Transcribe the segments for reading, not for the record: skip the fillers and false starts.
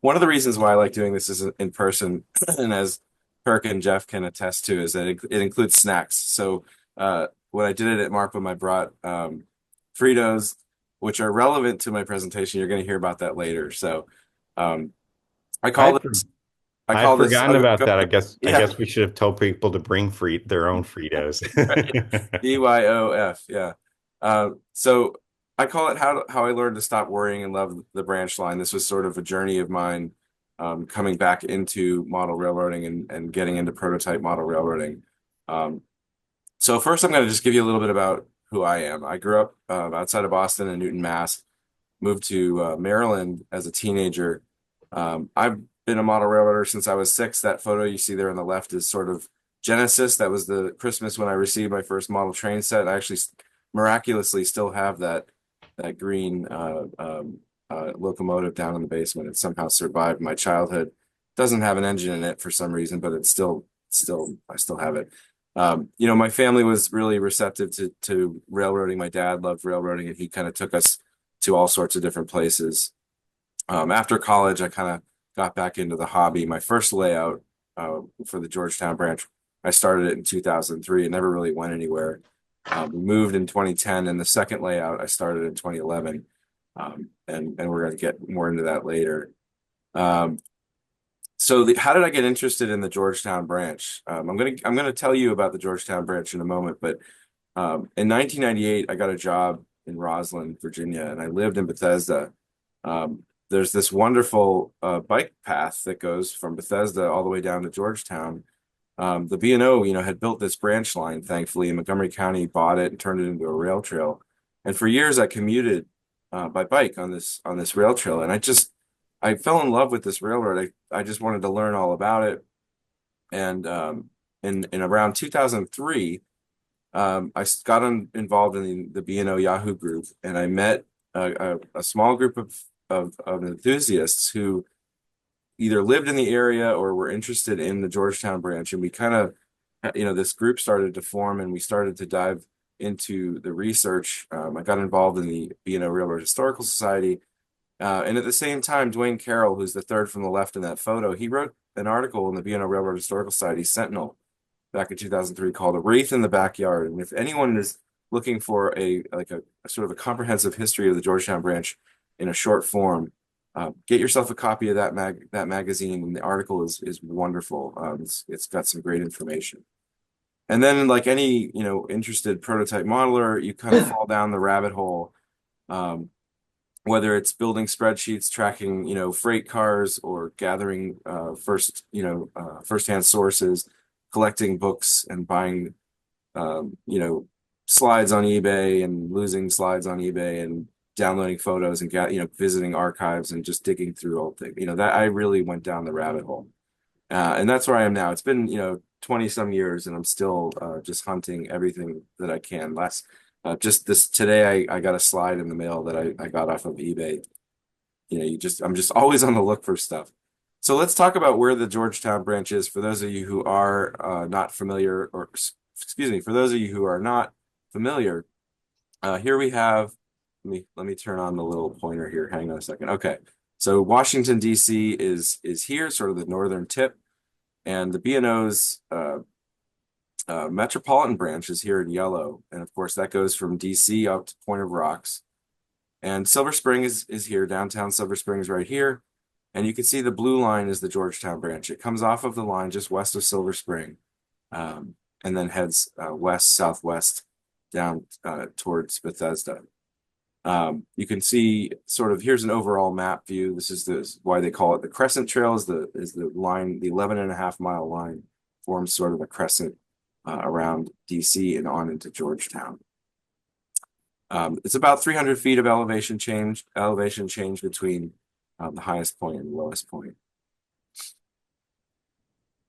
one of the reasons why I like doing this is in person, and as Kirk and Jeff can attest to, is that it includes snacks. So when I did it at Markham, I brought Fritos, which are relevant to my presentation. You're going to hear about that later. So um, I call I'd this I I'd call this forgotten about go, that. I yeah, guess we should have told people to bring their own Fritos. DYOF, yeah. So I call it how I learned to stop worrying and love the branch line. This was sort of a journey of mine, coming back into model railroading and getting into prototype model railroading. Um, so first, I'm going to just give you a little bit about who I am. I grew up outside of Boston in Newton, Mass. Moved to Maryland as a teenager. I've been a model railroader since I was 6. That photo you see there on the left is sort of Genesis. That was the Christmas when I received my first model train set. I actually miraculously still have that green locomotive down in the basement. It somehow survived my childhood. Doesn't have an engine in it for some reason, but it's still I still have it. My family was really receptive to railroading. My dad loved railroading, and he kind of took us to all sorts of different places. After college, I kind of got back into the hobby. My first layout for the Georgetown branch, I started it in 2003. It never really went anywhere. We moved in 2010, and the second layout I started in 2011. And we're going to get more into that later. Um, how did I get interested in the Georgetown branch? I'm gonna tell you about the Georgetown branch in a moment, but in 1998, I got a job in Roslyn, Virginia, and I lived in Bethesda. There's this wonderful bike path that goes from Bethesda all the way down to Georgetown. The B&O, had built this branch line, thankfully, and Montgomery County bought it and turned it into a rail trail. And for years, I commuted by bike on this rail trail, and I fell in love with this railroad. I just wanted to learn all about it. And in around 2003, involved in the B&O Yahoo group, and I met a small group of enthusiasts who either lived in the area or were interested in the Georgetown branch. And we kind of, this group started to form, and we started to dive into the research. I got involved in the B&O Railroad Historical Society. And at the same time, Dwayne Carroll, who's the third from the left in that photo, he wrote an article in the B&O Railroad Historical Society Sentinel back in 2003 called "A Wraith in the Backyard." And if anyone is looking for a sort of a comprehensive history of the Georgetown branch in a short form, get yourself a copy of that magazine. And the article is wonderful. It's got some great information. And then, like any interested prototype modeler, you kind of fall down the rabbit hole. Um, whether it's building spreadsheets, tracking, freight cars, or gathering firsthand sources, collecting books and buying, um, you know, slides on eBay and losing slides on eBay and downloading photos and visiting archives and just digging through old things. That I really went down the rabbit hole. And that's where I am now. It's been, 20 some years, and I'm still just hunting everything that I can. Just this today, I got a slide in the mail that I got off of eBay. I'm just always on the look for stuff. So let's talk about where the Georgetown branch is for those of you who are not familiar, or excuse me, for those of you who are not familiar. Here we have, let me turn on the little pointer here. Hang on a second. Okay. So Washington, D.C. is here, sort of the northern tip, and the B&O's metropolitan branch is here in yellow. And of course, that goes from D.C. up to Point of Rocks. And Silver Spring is here, downtown Silver Spring is right here. And you can see the blue line is the Georgetown branch. It comes off of the line just west of Silver Spring, and then heads west, southwest down towards Bethesda. You can see sort of, here's an overall map view. This is why they call it the Crescent Trail, is the line, the 11.5 mile line forms sort of a crescent around DC and on into Georgetown. It's about 300 feet of elevation change between the highest point and the lowest point.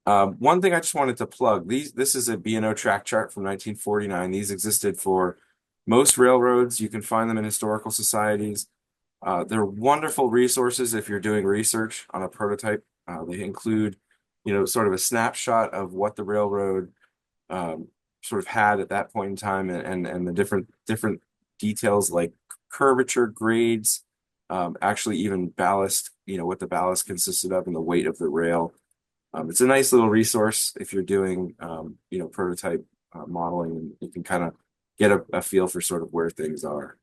One thing I just wanted to plug, this is a B&O track chart from 1949. These existed for most railroads. You can find them in historical societies. They're wonderful resources if you're doing research on a prototype. They include, sort of a snapshot of what the railroad sort of had at that point in time, and the different details like curvature, grades, actually even ballast, what the ballast consisted of and the weight of the rail. It's a nice little resource if you're doing, prototype modeling, and you can kind of get a feel for sort of where things are.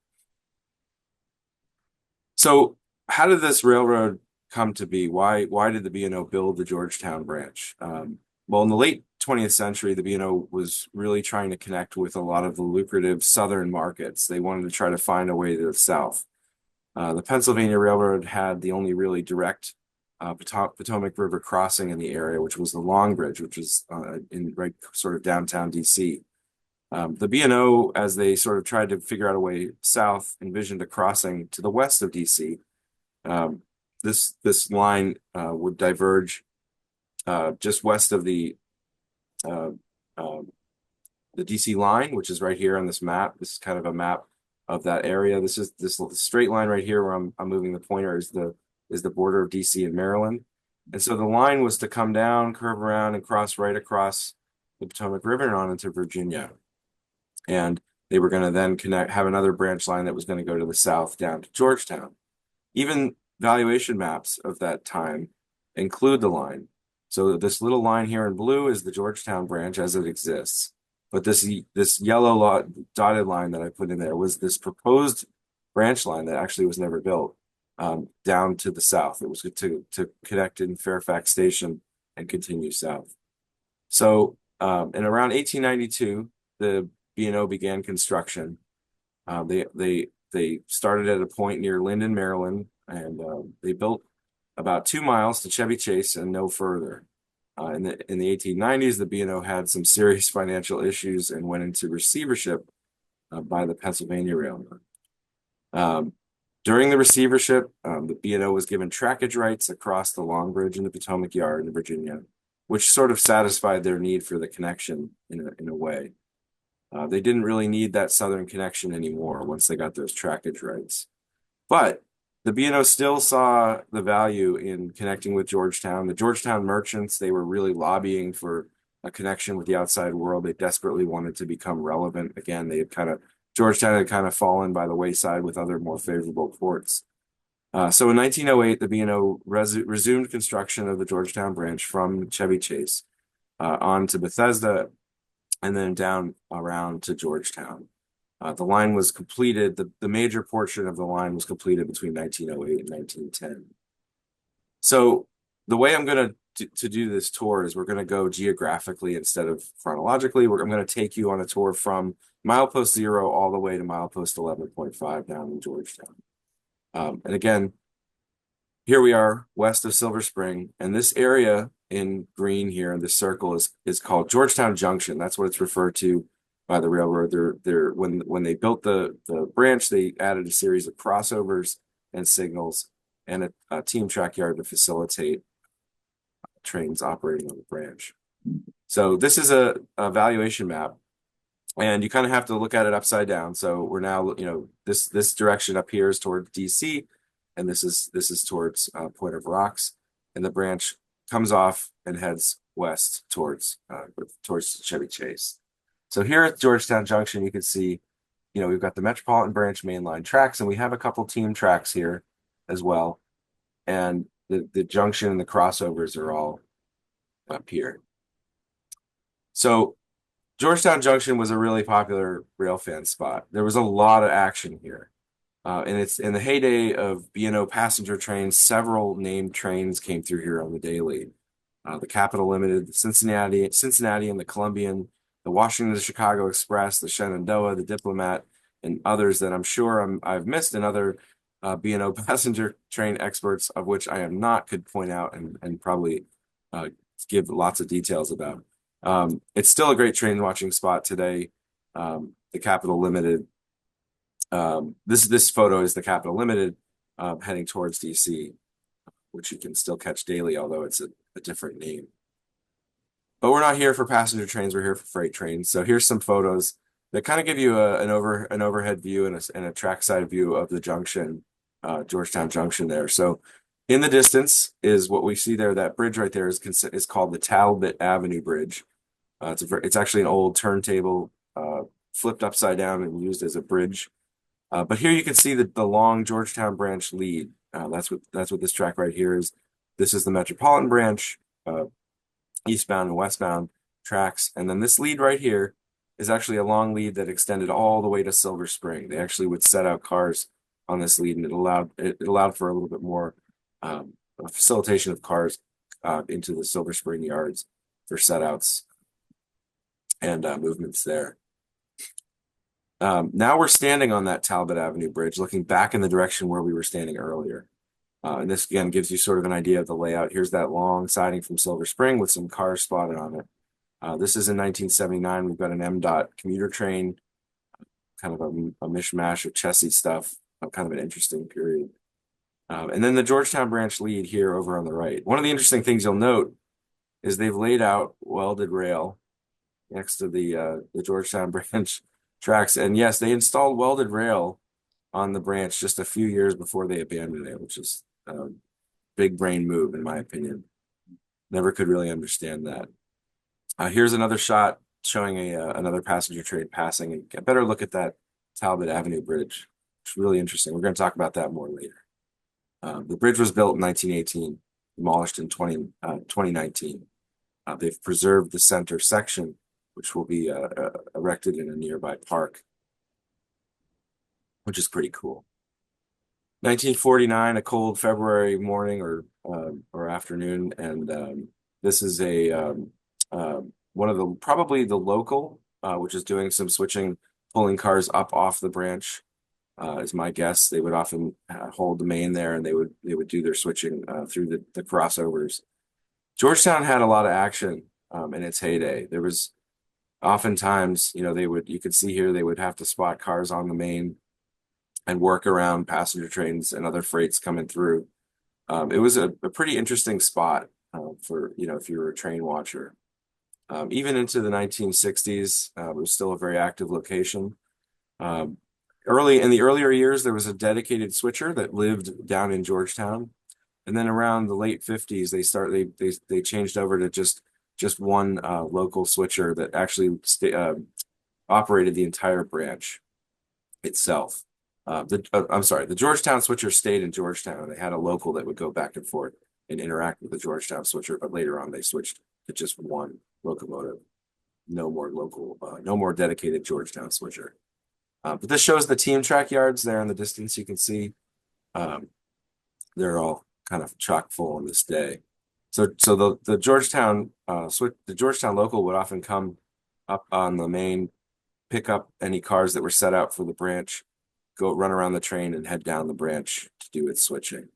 So how did this railroad come to be? Why did the B&O build the Georgetown branch? Well, in the late 20th century, the B&O was really trying to connect with a lot of the lucrative southern markets. They wanted to try to find a way to the south. The Pennsylvania Railroad had the only really direct Potomac River crossing in the area, which was the Long Bridge, which is in right sort of downtown DC. The B&O, as they sort of tried to figure out a way south, envisioned a crossing to the west of DC. This line would diverge just west of uh, the DC line, which is right here on this map. This is kind of a map of that area. This is this straight line right here where I'm moving the pointer is the border of DC and Maryland. And so the line was to come down, curve around, and cross right across the Potomac River and on into Virginia. And they were going to then have another branch line that was going to go to the south down to Georgetown. Even valuation maps of that time include the line. So this little line here in blue is the Georgetown branch as it exists. But this yellow dotted line that I put in there was this proposed branch line that actually was never built down to the south. It was to connect in Fairfax Station and continue south. So in around 1892, the B&O began construction. They started at a point near Linden, Maryland, and they built about 2 miles to Chevy Chase and no further. In the 1890s, the B&O had some serious financial issues and went into receivership by the Pennsylvania Railroad. During the receivership, the B&O was given trackage rights across the Long Bridge and the Potomac Yard in Virginia, which sort of satisfied their need for the connection in a way. They didn't really need that southern connection anymore once they got those trackage rights. But the B&O still saw the value in connecting with Georgetown. The Georgetown merchants, they were really lobbying for a connection with the outside world. They desperately wanted to become relevant. Again, Georgetown had kind of fallen by the wayside with other more favorable ports. So in 1908, the B&O resumed construction of the Georgetown branch from Chevy Chase on to Bethesda and then down around to Georgetown. The line was completed, the major portion of the line was completed between 1908 and 1910. So the way I'm going to do this tour is we're going to go geographically instead of chronologically. I'm going to take you on a tour from milepost 0 all the way to milepost 11.5 down in Georgetown. And again, here we are west of Silver Spring, and this area in green here in this circle is called Georgetown Junction. That's what it's referred to by the railroad. When they built the branch, they added a series of crossovers and signals and a team track yard to facilitate trains operating on the branch. So this is a valuation map, and you kind of have to look at it upside down. So we're now, this direction up here is towards DC, and this is towards Point of Rocks, and the branch comes off and heads west towards Chevy Chase. So here at Georgetown Junction, you can see, we've got the Metropolitan Branch mainline tracks, and we have a couple team tracks here as well. And the junction and the crossovers are all up here. So Georgetown Junction was a really popular railfan spot. There was a lot of action here. And it's in the heyday of B&O passenger trains. Several named trains came through here on the daily. The Capital Limited, the Cincinnati and the Columbian, the Washington to Chicago Express, the Shenandoah, the Diplomat, and others that I'm sure I've missed, and other B&O passenger train experts, of which I am not, could point out and probably give lots of details about. It's still a great train watching spot today. The Capital Limited. This photo is the Capital Limited heading towards DC, which you can still catch daily, although it's a different name. But we're not here for passenger trains, we're here for freight trains. So here's some photos that kind of give you an overhead view and a trackside view of the junction, Georgetown Junction there. So in the distance is what we see there. That bridge right there is called the Talbot Avenue Bridge. It's actually an old turntable flipped upside down and used as a bridge. But here you can see the long Georgetown Branch lead. That's what this track right here is. This is the Metropolitan Branch, eastbound and westbound tracks. And then this lead right here is actually a long lead that extended all the way to Silver Spring. They actually would set out cars on this lead, and it allowed for a little bit more facilitation of cars into the Silver Spring yards for setouts and movements there. Now we're standing on that Talbot Avenue Bridge, looking back in the direction where we were standing earlier. And this again gives you sort of an idea of the layout. Here's that long siding from Silver Spring with some cars spotted on it. This is in 1979. We've got an MDOT commuter train, kind of a mishmash of Chessie stuff, kind of an interesting period. And then the Georgetown Branch lead here over on the right. One of the interesting things you'll note is they've laid out welded rail next to the Georgetown Branch tracks. And yes, they installed welded rail on the branch just a few years before they abandoned it, which is a big brain move, in my opinion. Never could really understand that. Here's another shot showing another passenger train passing. And a better look at that Talbot Avenue Bridge. It's really interesting. We're going to talk about that more later. The bridge was built in 1918, demolished in 2019. They've preserved the center section, which will be erected in a nearby park, which is pretty cool. 1949, a cold February morning or afternoon, and this is one of the probably the local, which is doing some switching, pulling cars up off the branch, is my guess. They would often hold the main there, and they would do their switching through the crossovers. Georgetown had a lot of action in its heyday. There was oftentimes, you could see here, they would have to spot cars on the main and work around passenger trains and other freights coming through. It was a pretty interesting spot for, if you were a train watcher. Even into the 1960s, it was still a very active location. In the earlier years, there was a dedicated switcher that lived down in Georgetown. And then around the late 50s, they changed over to just one local switcher that actually operated the entire branch itself. The Georgetown switcher stayed in Georgetown. They had a local that would go back and forth and interact with the Georgetown switcher, but later on they switched to just one locomotive. No more dedicated Georgetown switcher. But this shows the team track yards there in the distance. You can see they're all kind of chock full on this day. So the Georgetown local would often come up on the main, pick up any cars that were set out for the branch, go run around the train, and head down the branch to do its switching.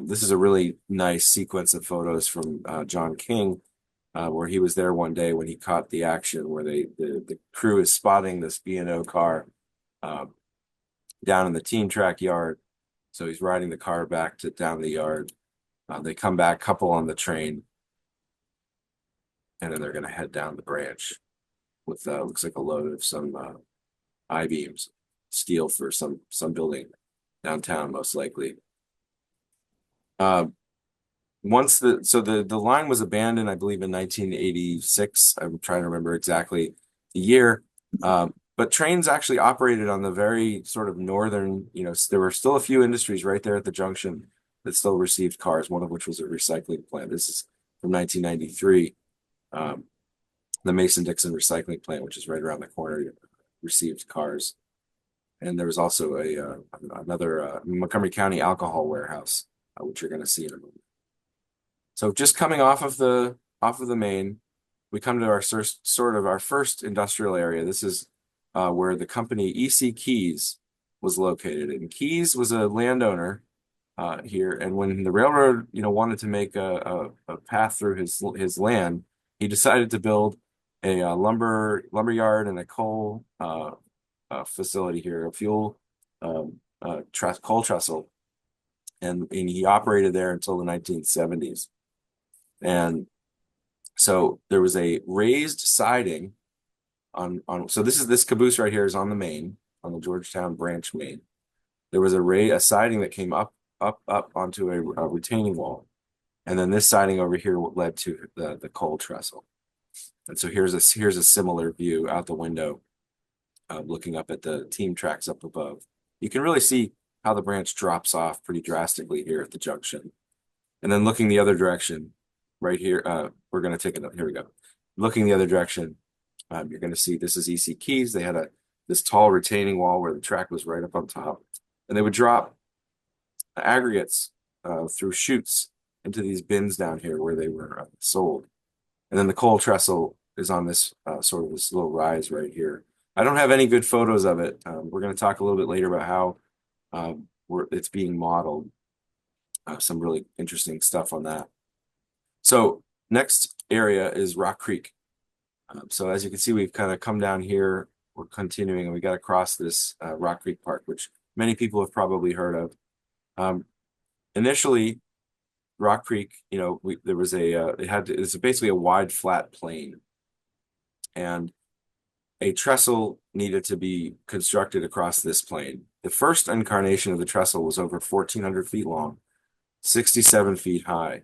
This is a really nice sequence of photos from John King, where he was there one day when he caught the action, where the crew is spotting this B&O car down in the team track yard. So he's riding the car back down the yard. They come back, couple on the train, and then they're going to head down the branch with looks like a load of some I-beams, steel for some building downtown, most likely. The line was abandoned, I believe, in 1986. I'm trying to remember exactly the year. But trains actually operated on the very sort of northern, there were still a few industries right there at the junction that still received cars, one of which was a recycling plant. This is from 1993. The Mason-Dixon recycling plant, which is right around the corner, received cars. And there was also another Montgomery County alcohol warehouse, which you're going to see in a moment. So just coming off of the main, we come to our first industrial area. This is where the company E.C. Keys was located. And Keys was a landowner here. And when the railroad, wanted to make a path through his land, he decided to build a lumber yard and a coal facility here, a fuel coal trestle. And he operated there until the 1970s. And so there was a raised siding so this caboose right here is on the main, on the Georgetown Branch main. There was a siding that came up onto a retaining wall. And then this siding over here led to the coal trestle. And so here's a similar view out the window, looking up at the team tracks up above. You can really see how the branch drops off pretty drastically here at the junction. And then looking the other direction, right here, we're going to take it up. Here we go. Looking the other direction, you're going to see this is EC Keys. They had this tall retaining wall where the track was right up on top, and they would drop aggregates through chutes into these bins down here where they were sold. And then the coal trestle is on this sort of this little rise right here. I don't have any good photos of it. We're going to talk a little bit later about how it's being modeled. Some really interesting stuff on that. So next area is Rock Creek. So as you can see, we've kind of come down here. We're continuing, and we got across this Rock Creek Park, which many people have probably heard of. Initially, Rock Creek, there was it's basically a wide flat plain, and a trestle needed to be constructed across this plain. The first incarnation of the trestle was over 1,400 feet long, 67 feet high.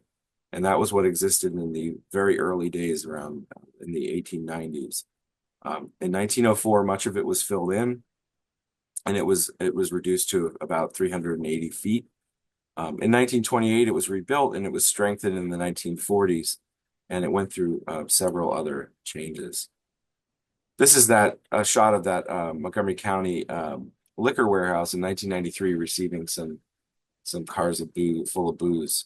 And that was what existed in the very early days around in the 1890s. In 1904, much of it was filled in, and it was reduced to about 380 feet. In 1928, it was rebuilt, and it was strengthened in the 1940s, and it went through several other changes. This is a shot of that Montgomery County liquor warehouse in 1993 receiving some cars full of booze.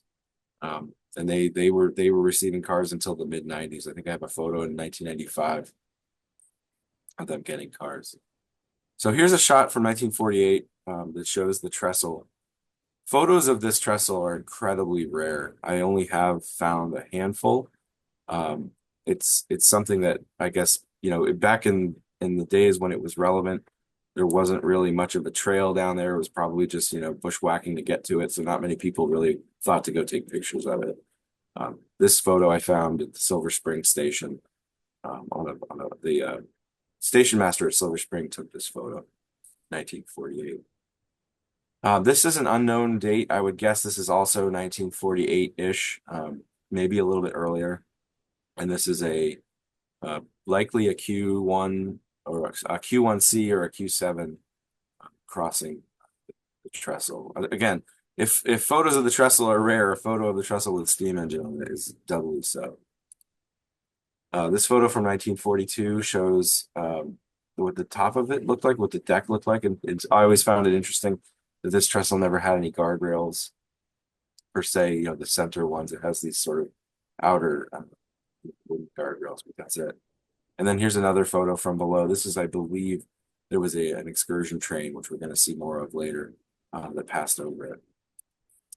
And they were receiving cars until the mid 90s. I think I have a photo in 1995 of them getting cars. So here's a shot from 1948 that shows the trestle. Photos of this trestle are incredibly rare. I only have found a handful. It's something that I guess, back in the days when it was relevant, there wasn't really much of a trail down there. It was probably just, bushwhacking to get to it. So not many people really thought to go take pictures of it. This photo I found at the Silver Spring station. The station master at Silver Spring took this photo, 1948. This is an unknown date. I would guess this is also 1948-ish, maybe a little bit earlier. And this is likely a Q1 or a Q1C or a Q7 crossing the trestle. Again, if photos of the trestle are rare, a photo of the trestle with steam engine on it is doubly so. This photo from 1942 shows what the top of it looked like, what the deck looked like. And I always found it interesting that this trestle never had any guardrails per se, the center ones. It has these sort of outer wooden guardrails, but that's it. And then here's another photo from below. This is, I believe, there was an excursion train, which we're going to see more of later, that passed over it.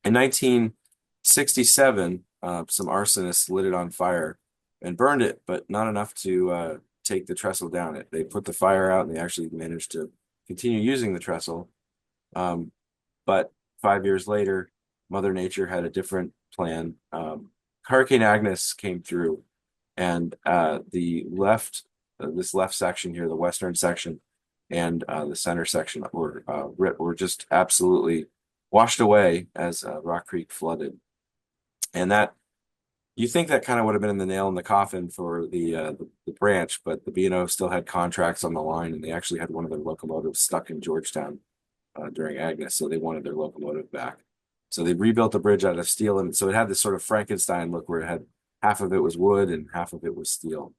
In 1967, some arsonists lit it on fire and burned it, but not enough to take the trestle down. They put the fire out, and they actually managed to continue using the trestle. But 5 years later, Mother Nature had a different plan. Hurricane Agnes came through, and this left section here, the western section, and the center section were just absolutely washed away as Rock Creek flooded. And that, you think that kind of would have been the nail in the coffin for the branch, but the B&O still had contracts on the line, and they actually had one of their locomotives stuck in Georgetown during Agnes, so they wanted their locomotive back. So they rebuilt the bridge out of steel, and so it had this sort of Frankenstein look where it had half of it was wood and half of it was steel,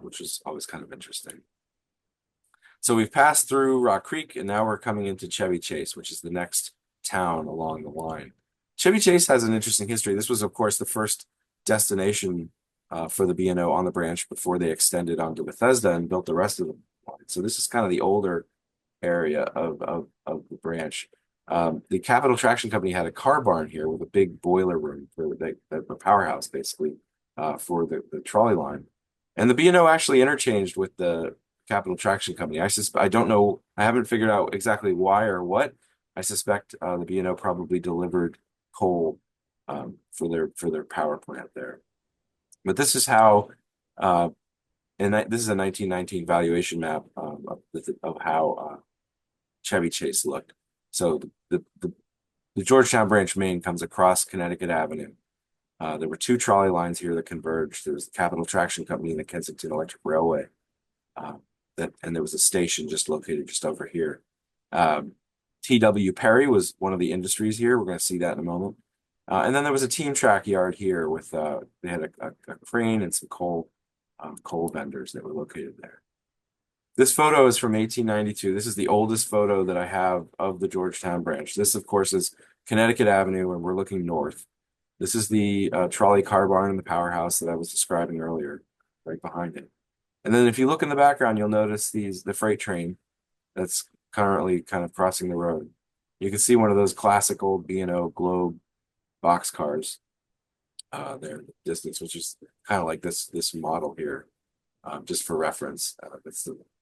which was always kind of interesting. So we've passed through Rock Creek, and now we're coming into Chevy Chase, which is the next town along the line. Chevy Chase has an interesting history. This was, of course, the first destination for the B&O on the branch before they extended onto Bethesda and built the rest of the line. So this is kind of the older area of the branch. The Capital Traction Company had a car barn here with a big boiler room for the powerhouse, basically, for the trolley line. And the B&O actually interchanged with the Capital Traction Company. I don't know. I haven't figured out exactly why or what. I suspect the B&O probably delivered coal for their power plant there. But this is how, this is a 1919 valuation map of how Chevy Chase looked. So the Georgetown Branch Main comes across Connecticut Avenue. There were two trolley lines here that converged. There was the Capital Traction Company and the Kensington Electric Railway. And there was a station just located just over here. T.W. Perry was one of the industries here. We're going to see that in a moment. And then there was a team track yard here with they had a crane and some coal vendors that were located there. This photo is from 1892. This is the oldest photo that I have of the Georgetown branch. This, of course, is Connecticut Avenue, and we're looking north. This is the trolley car barn and the powerhouse that I was describing earlier, right behind it. And then if you look in the background, you'll notice the freight train that's currently kind of crossing the road. You can see one of those classic old B&O Globe box cars there in the distance, which is kind of like this model here, just for reference.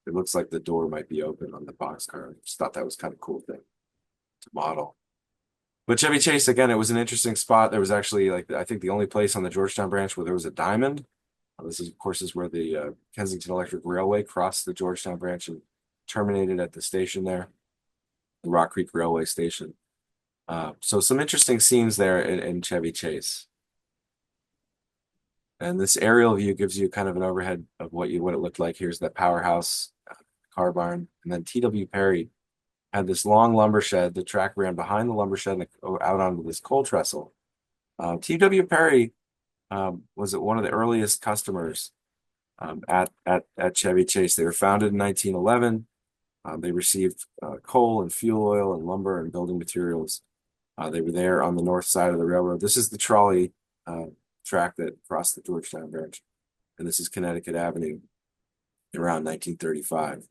It looks like the door might be open on the boxcar. I just thought that was kind of cool thing to model. But Chevy Chase, again, it was an interesting spot. There was actually, like, I think the only place on the Georgetown branch where there was a diamond. This is, of course, is where the Kensington Electric Railway crossed the Georgetown branch and terminated at the station there, the Rock Creek Railway Station. So some interesting scenes there in Chevy Chase. And this aerial view gives you kind of an overhead of what it looked like. Here's that powerhouse car barn. And then T.W. Perry had this long lumber shed. The track ran behind the lumber shed and out onto this coal trestle. T.W. Perry was one of the earliest customers at Chevy Chase. They were founded in 1911. They received coal and fuel oil and lumber and building materials. They were there on the north side of the railroad. This is the trolley track that crossed the Georgetown Branch, and this is Connecticut Avenue around 1935.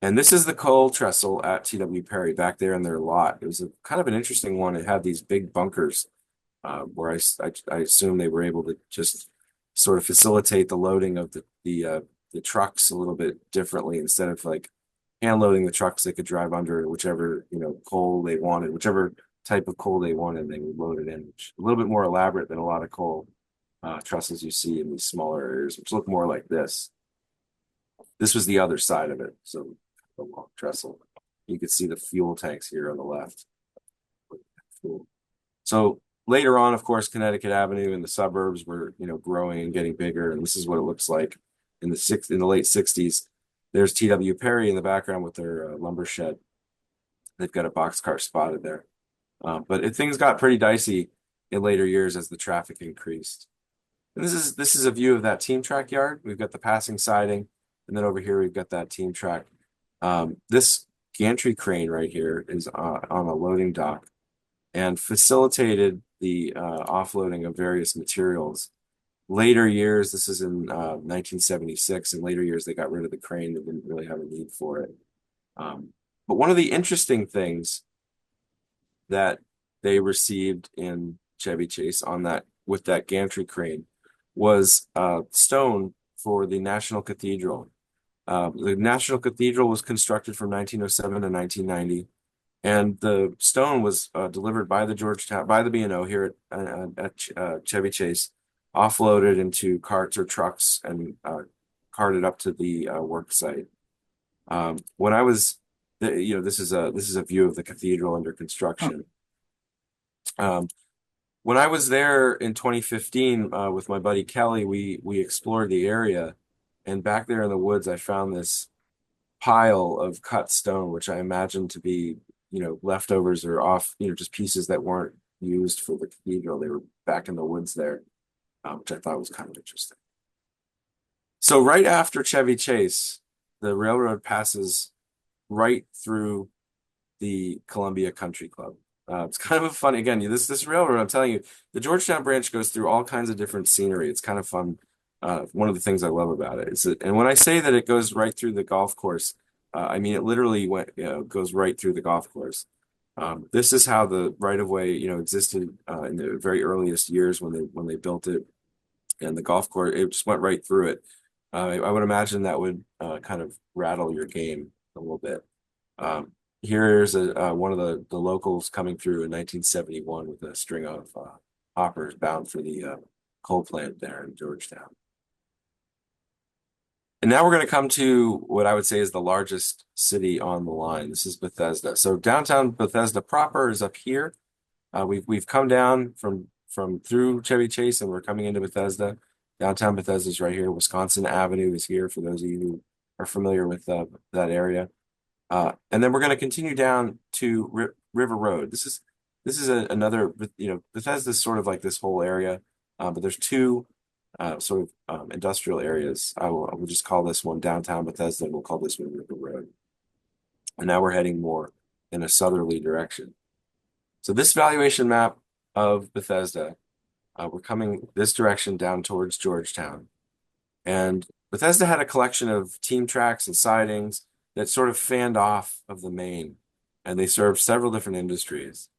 And this is the coal trestle at T.W. Perry back there in their lot. It was a kind of an interesting one. It had these big bunkers where I assume they were able to just sort of facilitate the loading of the trucks a little bit differently. Instead of like hand loading the trucks, they could drive under whichever coal they wanted, whichever type of coal they wanted, they would load it in. Which, a little bit more elaborate than a lot of coal trestles you see in these smaller areas, which look more like this. This was the other side of it, so the long trestle. You could see the fuel tanks here on the left. So later on, of course, Connecticut Avenue and the suburbs were growing and getting bigger, and this is what it looks like in the late 60s. There's T.W. Perry in the background with their lumber shed. They've got a boxcar spotted there. But things got pretty dicey in later years as the traffic increased. And this is a view of that team track yard. We've got the passing siding, and then over here we've got that team track. This gantry crane right here is on a loading dock and facilitated the offloading of various materials. Later years, this is in 1976. In later years, they got rid of the crane. They didn't really have a need for it. But one of the interesting things that they received in Chevy Chase with that gantry crane was stone for the National Cathedral. The National Cathedral was constructed from 1907 to 1990, and the stone was delivered by the B&O here at Chevy Chase, offloaded into carts or trucks and carted up to the work site. When I was, this is a view of the cathedral under construction. When I was there in 2015 with my buddy Kelly, we explored the area, and back there in the woods, I found this pile of cut stone, which I imagined to be, leftovers or off, just pieces that weren't used for the cathedral. They were back in the woods there, which I thought was kind of interesting. So right after Chevy Chase, the railroad passes right through the Columbia Country Club. It's kind of a fun, again, this railroad, I'm telling you, the Georgetown branch goes through all kinds of different scenery. It's kind of fun. One of the things I love about it is that, and when I say that it goes right through the golf course, I mean it literally goes right through the golf course. This is how the right-of-way, existed in the very earliest years when they built it, and the golf course, it just went right through it. I would imagine that would kind of rattle your game a little bit. Here's one of the locals coming through in 1971 with a string of hoppers bound for the coal plant there in Georgetown. And now we're going to come to what I would say is the largest city on the line. This is Bethesda. So downtown Bethesda proper is up here. We've come down from through Chevy Chase, and we're coming into Bethesda. Downtown Bethesda is right here. Wisconsin Avenue is here for those of you who are familiar with that area. And then we're going to continue down to River Road. This is another, Bethesda's sort of like this whole area, but there's two sort of industrial areas. I will just call this one downtown Bethesda, and we'll call this one River Road. And now we're heading more in a southerly direction. So this valuation map of Bethesda, we're coming this direction down towards Georgetown. And Bethesda had a collection of team tracks and sidings that sort of fanned off of the main, and they served several different industries.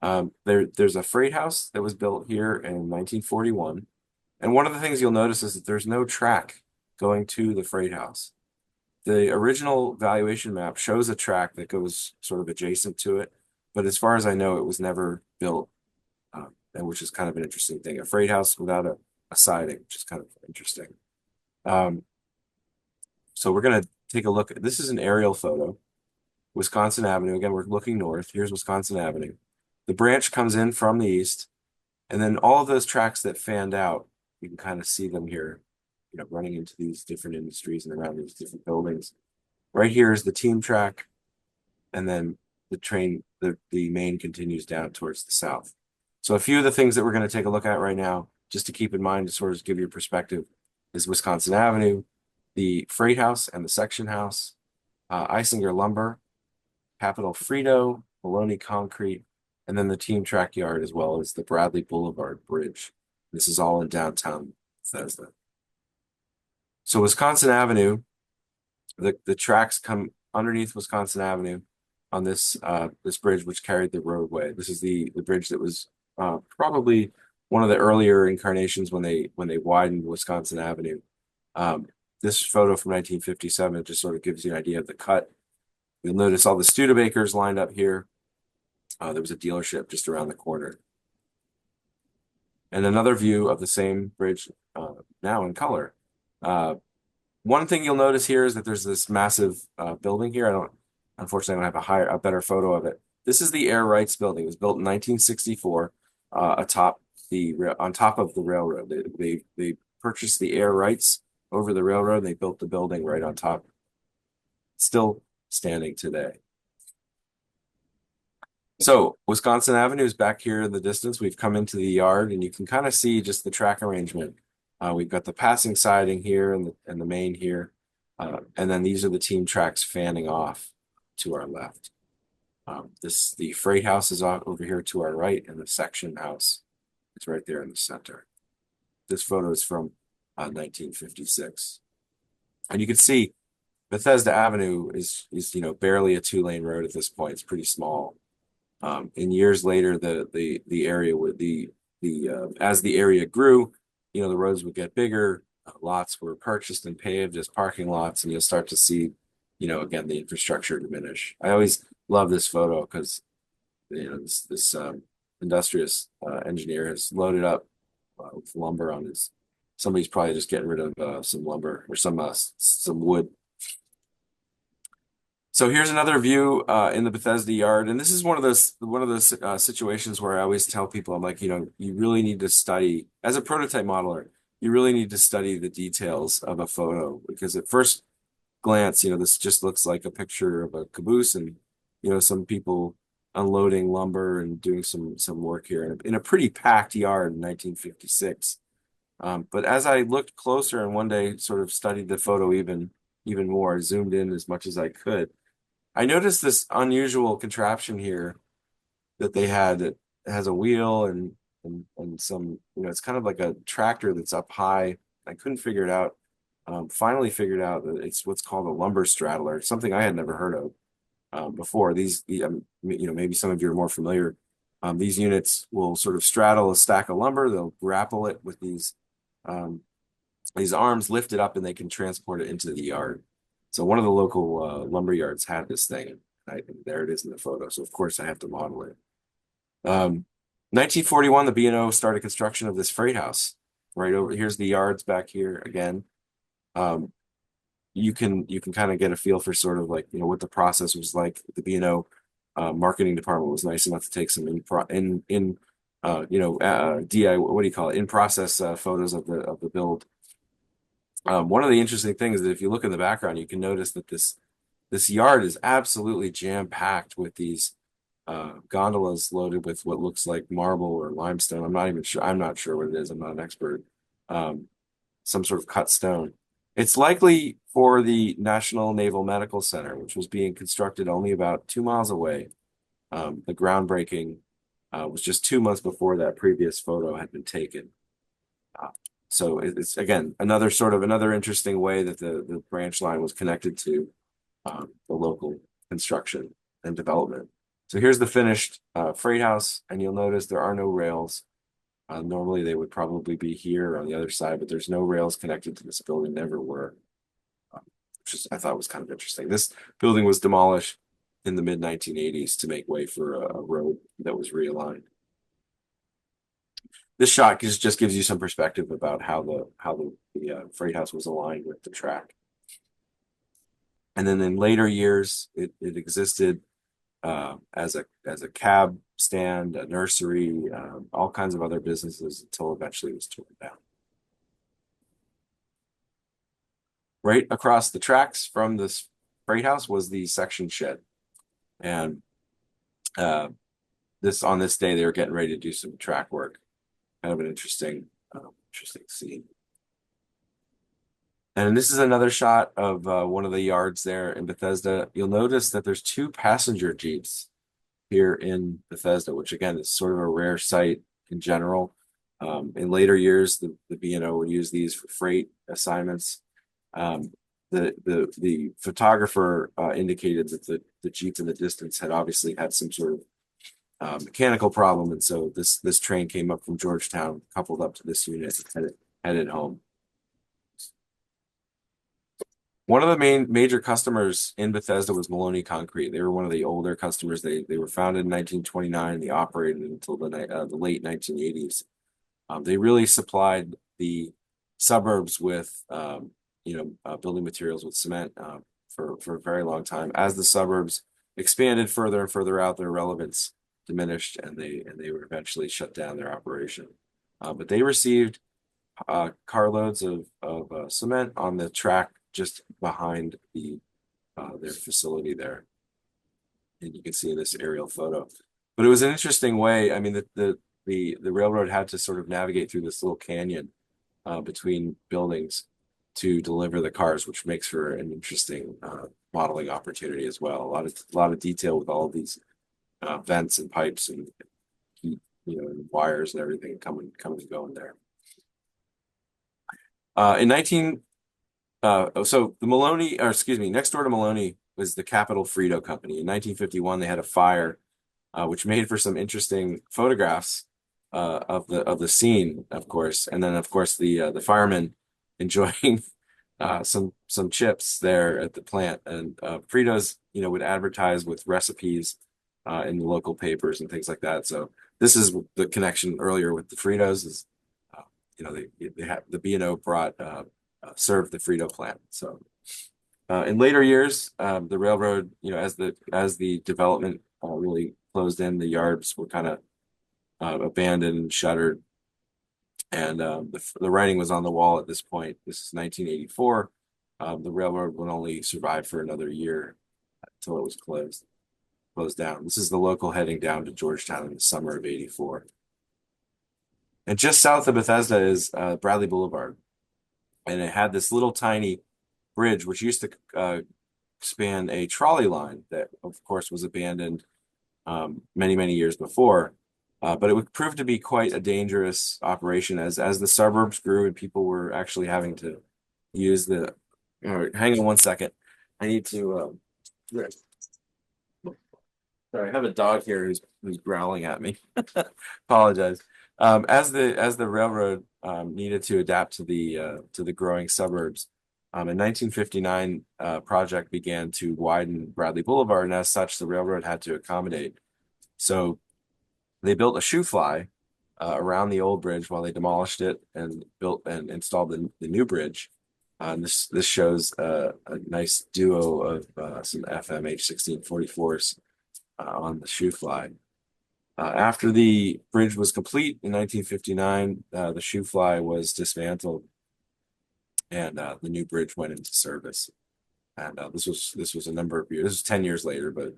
There's a freight house that was built here in 1941. And one of the things you'll notice is that there's no track going to the freight house. The original valuation map shows a track that goes sort of adjacent to it, but as far as I know, it was never built, and which is kind of an interesting thing. A freight house without a siding, which is kind of interesting. Um, so we're going to take a look. This is an aerial photo. Wisconsin Avenue. Again, we're looking north. Here's Wisconsin Avenue. The branch comes in from the east, and then all of those tracks that fanned out, you can kind of see them here, running into these different industries and around these different buildings. Right here is the team track, and then the main continues down towards the south. So a few of the things that we're going to take a look at right now, just to keep in mind to sort of give you a perspective, is Wisconsin Avenue, the freight house and the section house, Isinger Lumber, Capital Frito, Maloney Concrete, and then the team track yard, as well as the Bradley Boulevard Bridge. This is all in downtown Bethesda. So Wisconsin Avenue, the tracks come underneath Wisconsin Avenue on this this bridge which carried the roadway. This is the bridge that was probably one of the earlier incarnations when they widened Wisconsin Avenue. This photo from 1957 just sort of gives you an idea of the cut. You'll notice all the Studebakers lined up here. There was a dealership just around the corner. And another view of the same bridge now in color. One thing you'll notice here is that there's this massive building here. Unfortunately, I don't have a better photo of it. This is the Air Rights building. It was built in 1964 on top of the railroad. They purchased the air rights over the railroad, and they built the building right on top. Still standing today. So Wisconsin Avenue is back here in the distance. We've come into the yard, and you can kind of see just the track arrangement. We've got the passing siding here and the main here. And then these are the team tracks fanning off to our left. The freight house is over here to our right, and the section house is right there in the center. This photo is from 1956. And you can see Bethesda Avenue is barely a two-lane road at this point. It's pretty small. In years later, the area would as the area grew, the roads would get bigger. Lots were purchased and paved as parking lots, and you'll start to see, again, the infrastructure diminish. I always love this photo because, this industrious engineer has loaded up with lumber on his. Somebody's probably just getting rid of some lumber or some wood. So here's another view in the Bethesda yard, and this is one of those situations where I always tell people, I'm like, you really need to study as a prototype modeler. You really need to study the details of a photo, because at first glance, this just looks like a picture of a caboose and some people unloading lumber and doing some work here in a pretty packed yard in 1956. But as I looked closer and one day sort of studied the photo even more, zoomed in as much as I could, I noticed this unusual contraption here that they had that has a wheel and some, it's kind of like a tractor that's up high. I couldn't figure it out. Finally figured out that it's what's called a lumber straddler, something I had never heard of before. Maybe some of you are more familiar. These units will sort of straddle a stack of lumber. They'll grapple it with these arms, lift it up, and they can transport it into the yard. So one of the local lumber yards had this thing, and there it is in the photo. So of course I have to model it. 1941, the B&O started construction of this freight house. Right over here's the yards back here again. You can kind of get a feel for sort of like what the process was like. The B&O marketing department was nice enough to take some DIY, what do you call it, in process photos of the build. One of the interesting things is that if you look in the background, you can notice that this this yard is absolutely jam-packed with these gondolas loaded with what looks like marble or limestone. I'm not even sure. I'm not sure what it is. I'm not an expert. Um, some sort of cut stone. It's likely for the National Naval Medical Center, which was being constructed only about 2 miles away. The groundbreaking was just 2 months before that previous photo had been taken. Uh, so it's again another interesting way that the branch line was connected to the local construction and development. So here's the finished freight house, and you'll notice there are no rails. Normally they would probably be here on the other side, but there's no rails connected to this building, never were, which is, I thought was kind of interesting. This building was demolished in the mid 1980s to make way for a road that was realigned. This shot just gives you some perspective about how the freight house was aligned with the track. And then in later years, it existed as a cab stand, a nursery, all kinds of other businesses until eventually it was torn down. Right across the tracks from this freight house was the section shed, and on this day they were getting ready to do some track work. Kind of an interesting scene. And this is another shot of one of the yards there in Bethesda. You'll notice that there's two passenger Jeeps here in Bethesda, which again is sort of a rare sight in general. In later years, the B&O would use these for freight assignments. The photographer indicated that the Jeep in the distance had obviously had some sort of mechanical problem, and so this train came up from Georgetown, coupled up to this unit, headed home. One of the major customers in Bethesda was Maloney Concrete. They were one of the older customers. They were founded in 1929. They operated until the late 1980s. They really supplied the suburbs with building materials with cement for a very long time. As the suburbs expanded further and further out, their relevance diminished, and they were eventually shut down their operation. But they received carloads of cement on the track just behind their facility there, and you can see in this aerial photo. But it was an interesting way. I mean, the railroad had to sort of navigate through this little canyon between buildings to deliver the cars, which makes for an interesting modeling opportunity as well. A lot of detail with all of these vents and pipes and heat, and wires and everything coming and going there. So the Maloney, or excuse me, next door to Maloney was the Capital Frito Company. In 1951, they had a fire, which made for some interesting photographs of the scene, of course, and then of course the firemen enjoying some chips there at the plant, and Fritos, would advertise with recipes in the local papers and things like that. So this is the connection earlier with the Fritos is, they had the B&O served the Frito plant. So in later years, the railroad, as the development really closed in, the yards were kind of abandoned and shuttered. And the writing was on the wall at this point. This is 1984. The railroad would only survive for another year until it was closed down. This is the local heading down to Georgetown in the summer of '84. And just south of Bethesda is Bradley Boulevard. And it had this little tiny bridge, which used to span a trolley line that, of course, was abandoned many, many years before. But it would prove to be quite a dangerous operation as the suburbs grew and people were actually having to use the. All right, hang on one second. I need to. Sorry, I have a dog here who's growling at me. Apologize. As the railroad needed to adapt to the growing suburbs, in 1959, project began to widen Bradley Boulevard, and as such, the railroad had to accommodate. So they built a shoe fly around the old bridge while they demolished it and built and installed the new bridge. This shows a nice duo of some FMH 1644s on the shoe fly. After the bridge was complete in 1959, the shoe fly was dismantled and the new bridge went into service. And this was a number of years. This was 10 years later, but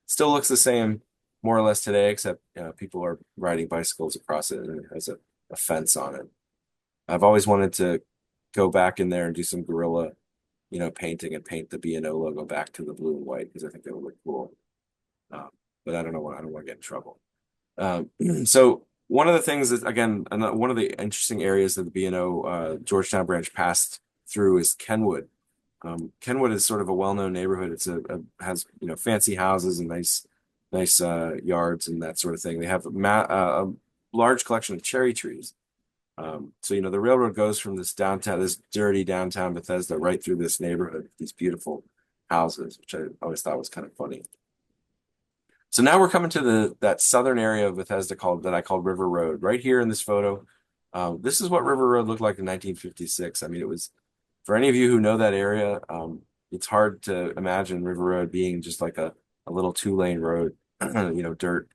still looks the same more or less today, except people are riding bicycles across it, and it has a fence on it. I've always wanted to go back in there and do some guerrilla, painting and paint the B&O logo back to the blue and white because I think it would look cool. But I don't know. I don't want to get in trouble. Um, so one of the things that, again, one of the interesting areas that the B&O Georgetown branch passed through is Kenwood. Kenwood is sort of a well-known neighborhood. It's has fancy houses and nice yards and that sort of thing. They have a large collection of cherry trees. So the railroad goes from this dirty downtown Bethesda, right through this neighborhood, these beautiful houses, which I always thought was kind of funny. So now we're coming to that southern area of Bethesda that I called River Road. Right here in this photo, this is what River Road looked like in 1956. I mean, it was, for any of you who know that area, it's hard to imagine River Road being just like a little 2-lane road, dirt,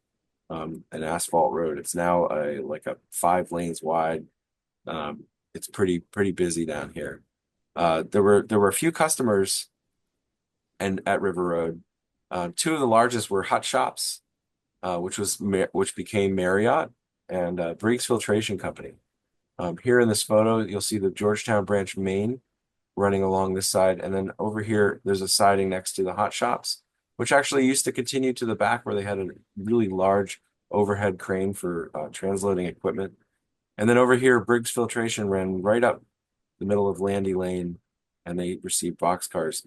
an asphalt road. It's now like a 5 lanes wide. It's pretty busy down here. There were a few customers and at River Road. Two of the largest were Hut Shops, which became Marriott, and Briggs Filtration Company. Here in this photo, you'll see the Georgetown Branch main running along this side, and then over here there's a siding next to the Hut Shops, which actually used to continue to the back where they had a really large overhead crane for transloading equipment. And then over here, Briggs Filtration ran right up the middle of Landy Lane, and they received boxcars.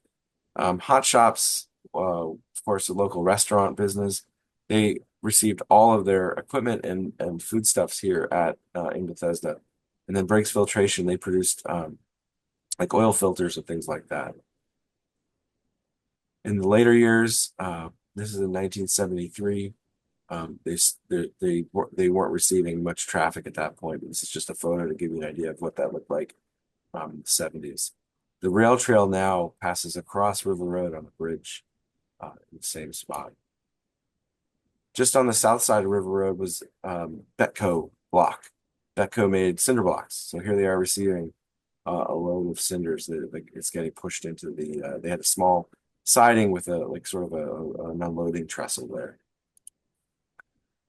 Hot Shops, of course, a local restaurant business, they received all of their equipment and foodstuffs here in Bethesda. And then Briggs Filtration, they produced like oil filters and things like that. In the later years, this is in 1973. They weren't receiving much traffic at that point. This is just a photo to give you an idea of what that looked like in the 70s. The rail trail now passes across River Road on a bridge in the same spot. Just on the south side of River Road was Betco block. Betco made cinder blocks. So here they are receiving a load of cinders that it's getting pushed into they had a small siding with an unloading trestle there.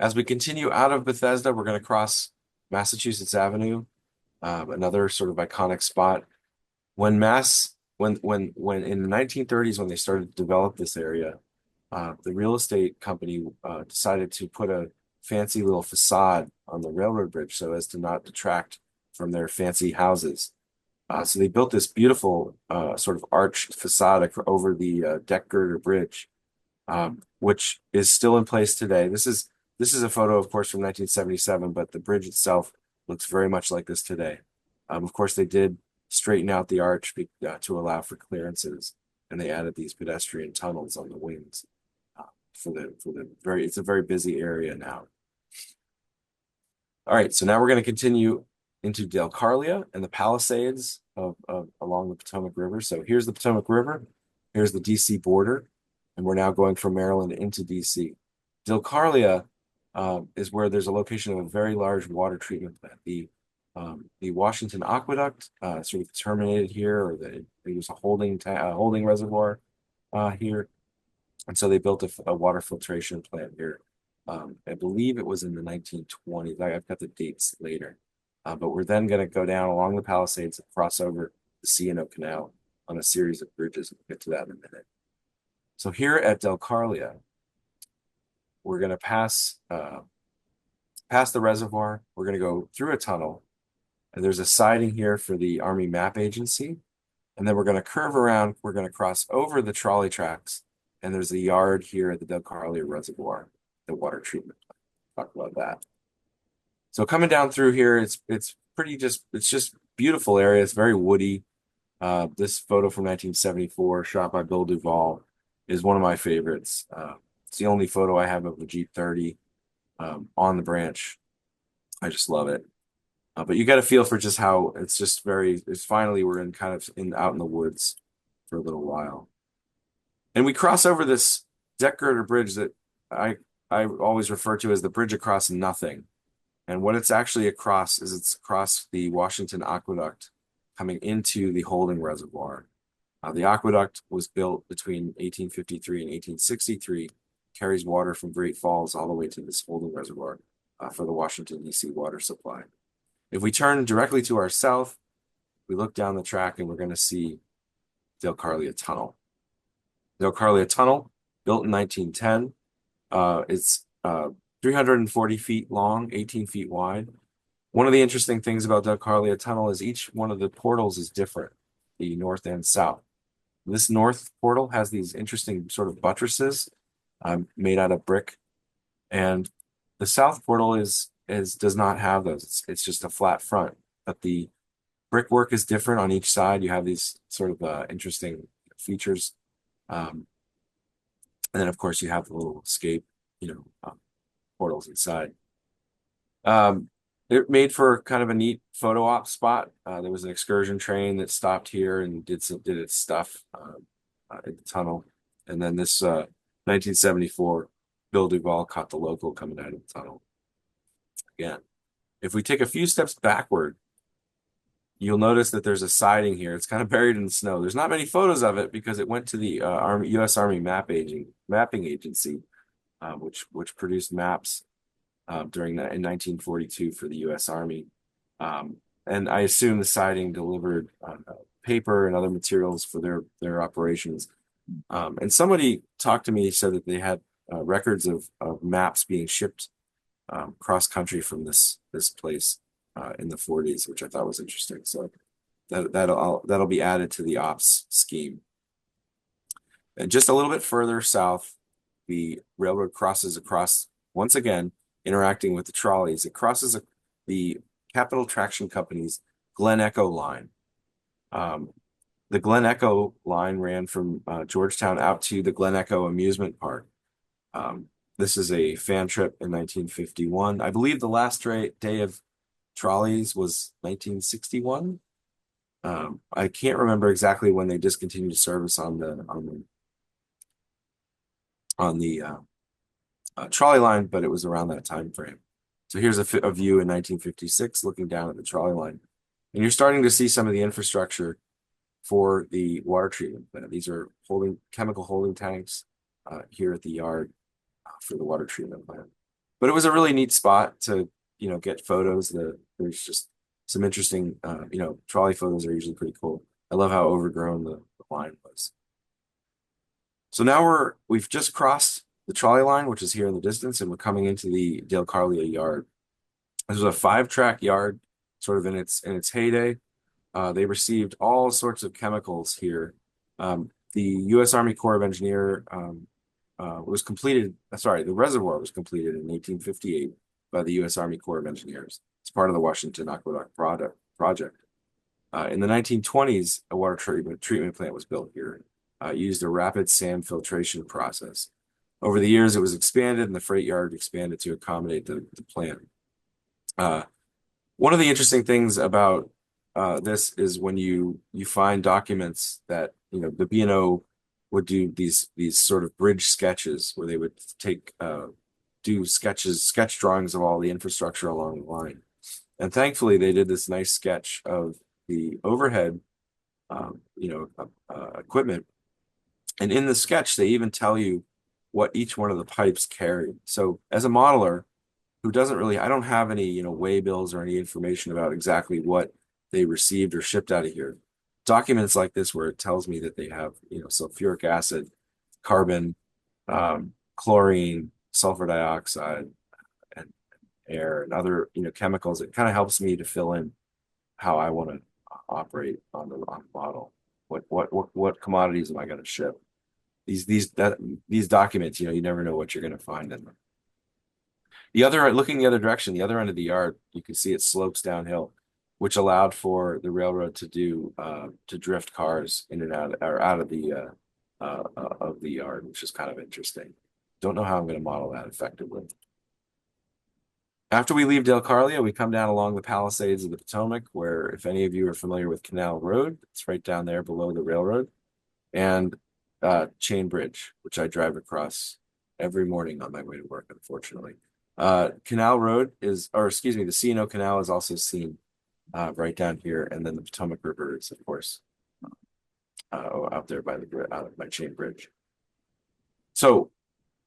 As we continue out of Bethesda, we're going to cross Massachusetts Avenue, another sort of iconic spot. When in the 1930s, when they started to develop this area, the real estate company decided to put a fancy little facade on the railroad bridge so as to not detract from their fancy houses. So they built this beautiful sort of arched facade over the deck girder bridge, which is still in place today. This is a photo, of course, from 1977, but the bridge itself looks very much like this today. Of course, they did straighten out the arch to allow for clearances, and they added these pedestrian tunnels on the wings it's a very busy area now. All right, so now we're going to continue into Delcarlia and the Palisades along the Potomac River. So here's the Potomac River, here's the DC border, and we're now going from Maryland into DC. Delcarlia is where there's a location of a very large water treatment plant. The Washington Aqueduct sort of terminated here, or it was a holding reservoir here, and so they built a water filtration plant here. I believe it was in the 1920s. I've got the dates later, but we're then going to go down along the Palisades and cross over the C&O Canal on a series of bridges. We'll get to that in a minute. So here at Delcarlia, we're going to pass the reservoir. We're going to go through a tunnel, and there's a siding here for the Army Map Agency. And then we're going to curve around. We're going to cross over the trolley tracks, and there's a yard here at the Delcarlia Reservoir, the water treatment plant. Talk about that. So coming down through here, it's just beautiful area. It's very woody. This photo from 1974, shot by Bill Duvall, is one of my favorites. It's the only photo I have of a Jeep 30 on the branch. I just love it. But you get a feel for just how finally we're out in the woods for a little while. And we cross over this deck girder bridge that I always refer to as the bridge across nothing. And what it's actually it's across the Washington Aqueduct coming into the holding reservoir. The aqueduct was built between 1853 and 1863, carries water from Great Falls all the way to this holding reservoir for the Washington, D.C. water supply. If we turn directly to our south, we look down the track and we're going to see Dale-Carlia Tunnel. Dale-Carlia Tunnel, built in 1910. It's 340 feet long, 18 feet wide. One of the interesting things about Dale-Carlia Tunnel is each one of the portals is different, the north and south. This north portal has these interesting sort of buttresses made out of brick, and the south portal does not have those. It's just a flat front, but the brickwork is different on each side. You have these sort of interesting features, and then of course you have the little escape, portals inside. It made for kind of a neat photo op spot. There was an excursion train that stopped here and did its stuff in the tunnel. And then this 1974, Bill Duvall caught the local coming out of the tunnel. Again, if we take a few steps backward, you'll notice that there's a siding here. It's kind of buried in the snow. There's not many photos of it because it went to the U.S. Army Mapping Agency, which produced maps in 1942 for the U.S. Army. And I assume the siding delivered paper and other materials for their operations. And somebody talked to me, said that they had records of maps being shipped cross country from this place in the 40s, which I thought was interesting. So that'll be added to the ops scheme. And just a little bit further south, the railroad crosses across, once again, interacting with the trolleys. It crosses the Capital Traction Company's Glen Echo line. The Glen Echo line ran from Georgetown out to the Glen Echo Amusement Park. This is a fan trip in 1951. I believe the last day of trolleys was 1961. I can't remember exactly when they discontinued service on the trolley line, but it was around that time frame. So here's a view in 1956 looking down at the trolley line. And you're starting to see some of the infrastructure for the water treatment plant. These are chemical holding tanks here at the yard for the water treatment plant. But it was a really neat spot to, get photos. There's just some interesting, trolley photos are usually pretty cool. I love how overgrown the line was. So now we've just crossed the trolley line, which is here in the distance, and we're coming into the Dale-Carlia yard. This was a 5-track yard, sort of in its heyday. They received all sorts of chemicals here. The U.S. Army Corps of Engineers was completed. The reservoir was completed in 1858 by the U.S. Army Corps of Engineers. It's part of the Washington Aqueduct project. In the 1920s, a water treatment plant was built here. Used a rapid sand filtration process. Over the years, it was expanded, and the freight yard expanded to accommodate the plant. One of the interesting things about this is when you find documents that the B&O would do these sort of bridge sketches where they would do sketch drawings of all the infrastructure along the line. And thankfully, they did this nice sketch of the overhead, equipment. And in the sketch, they even tell you what each one of the pipes carried. So as a modeler who I don't have any, way bills or any information about exactly what they received or shipped out of here. Documents like this where it tells me that they have, sulfuric acid, carbon, chlorine, sulfur dioxide, and air and other, chemicals. It kind of helps me to fill in how I want to operate on the model. What commodities am I going to ship? These documents, you never know what you're going to find in them. Looking the other direction, the other end of the yard, you can see it slopes downhill, which allowed for the railroad to drift cars in and out or out of the yard, which is kind of interesting. Don't know how I'm going to model that effectively. After we leave Dale-Carlia, we come down along the Palisades of the Potomac, where if any of you are familiar with Canal Road, it's right down there below the railroad, and Chain Bridge, which I drive across every morning on my way to work, unfortunately. Canal Road the C&O Canal is also seen right down here, and then the Potomac River is, of course, out there by Chain Bridge. So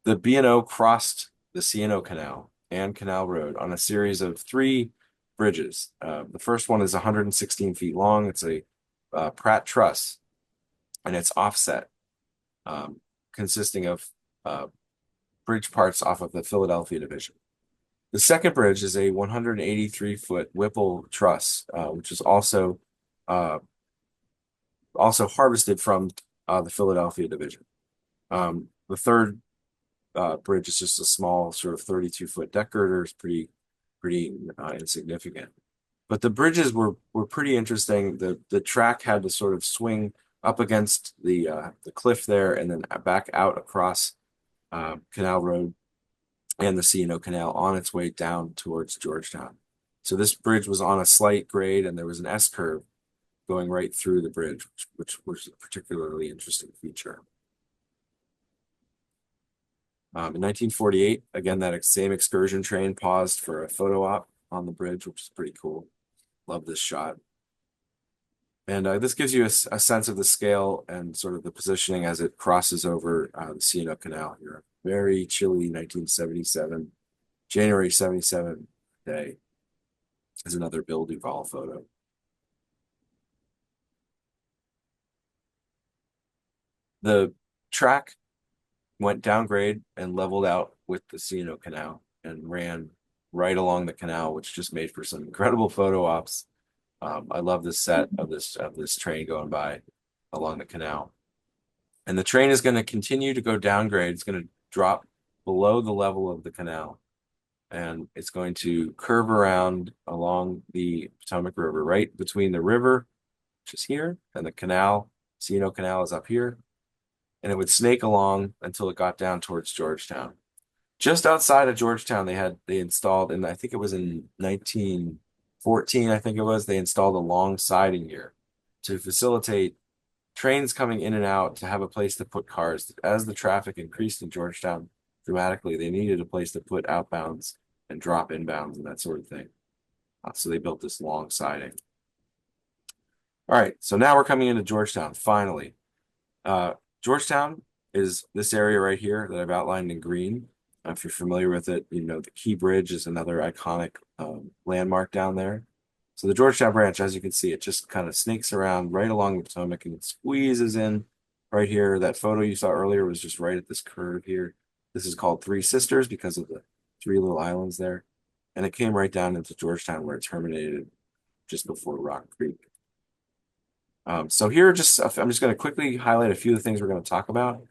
the B&O crossed the C&O Canal and Canal Road on a series of three bridges. The first one is 116 feet long. It's a Pratt truss, and it's offset, consisting of bridge parts off of the Philadelphia Division. The second bridge is a 183-foot Whipple truss, which is also harvested from the Philadelphia Division. The third bridge is just a small sort of 32-foot deck girder. It's pretty insignificant. But the bridges were pretty interesting. The track had to sort of swing up against the cliff there and then back out across Canal Road and the C&O Canal on its way down towards Georgetown. So this bridge was on a slight grade, and there was an S curve going right through the bridge, which was a particularly interesting feature. In 1948, again, that same excursion train paused for a photo op on the bridge, which is pretty cool. Love this shot. And this gives you a sense of the scale and sort of the positioning as it crosses over the C&O Canal here. Very chilly 1977, January 77 day is another Bill Duvall photo. The track went downgrade and leveled out with the C&O Canal and ran right along the canal, which just made for some incredible photo ops. I love this set of this train going by along the canal. And the train is going to continue to go downgrade. It's going to drop below the level of the canal. And it's going to curve around along the Potomac River, right between the river, which is here, and the canal. C&O Canal is up here. And it would snake along until it got down towards Georgetown. Just outside of Georgetown, they installed, and I think it was in 1914, I think it was, they installed a long siding here to facilitate trains coming in and out, to have a place to put cars. As the traffic increased in Georgetown dramatically, they needed a place to put outbounds and drop inbounds and that sort of thing. So they built this long siding. All right, so now we're coming into Georgetown, finally. Georgetown is this area right here that I've outlined in green. If you're familiar with it, you know the Key Bridge is another iconic landmark down there. So the Georgetown Branch, as you can see, it just kind of snakes around right along the Potomac and it squeezes in right here. That photo you saw earlier was just right at this curve here. This is called Three Sisters because of the three little islands there. And it came right down into Georgetown where it terminated just before Rock Creek. So here, I'm just going to quickly highlight a few of the things we're going to talk about.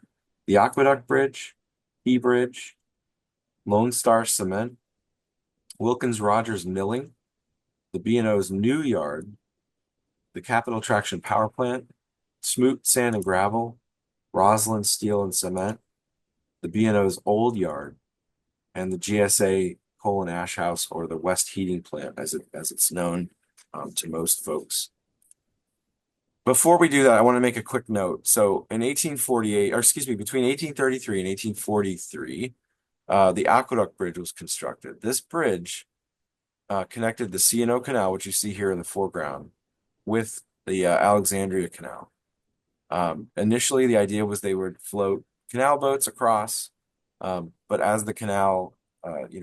The Aqueduct Bridge, Key Bridge, Lone Star Cement, Wilkins Rogers Milling, the B&O's new yard, the Capital Traction Power Plant, Smoot Sand and Gravel, Roslyn Steel and Cement, the B&O's old yard, and the GSA Coal and Ash House, or the West Heating Plant, as it's known to most folks. Before we do that, I want to make a quick note. So in 1848, or excuse me, between 1833 and 1843, the Aqueduct Bridge was constructed. This bridge connected the C&O Canal, which you see here in the foreground, with the Alexandria Canal. Initially, the idea was they would float canal boats across, but as the canal,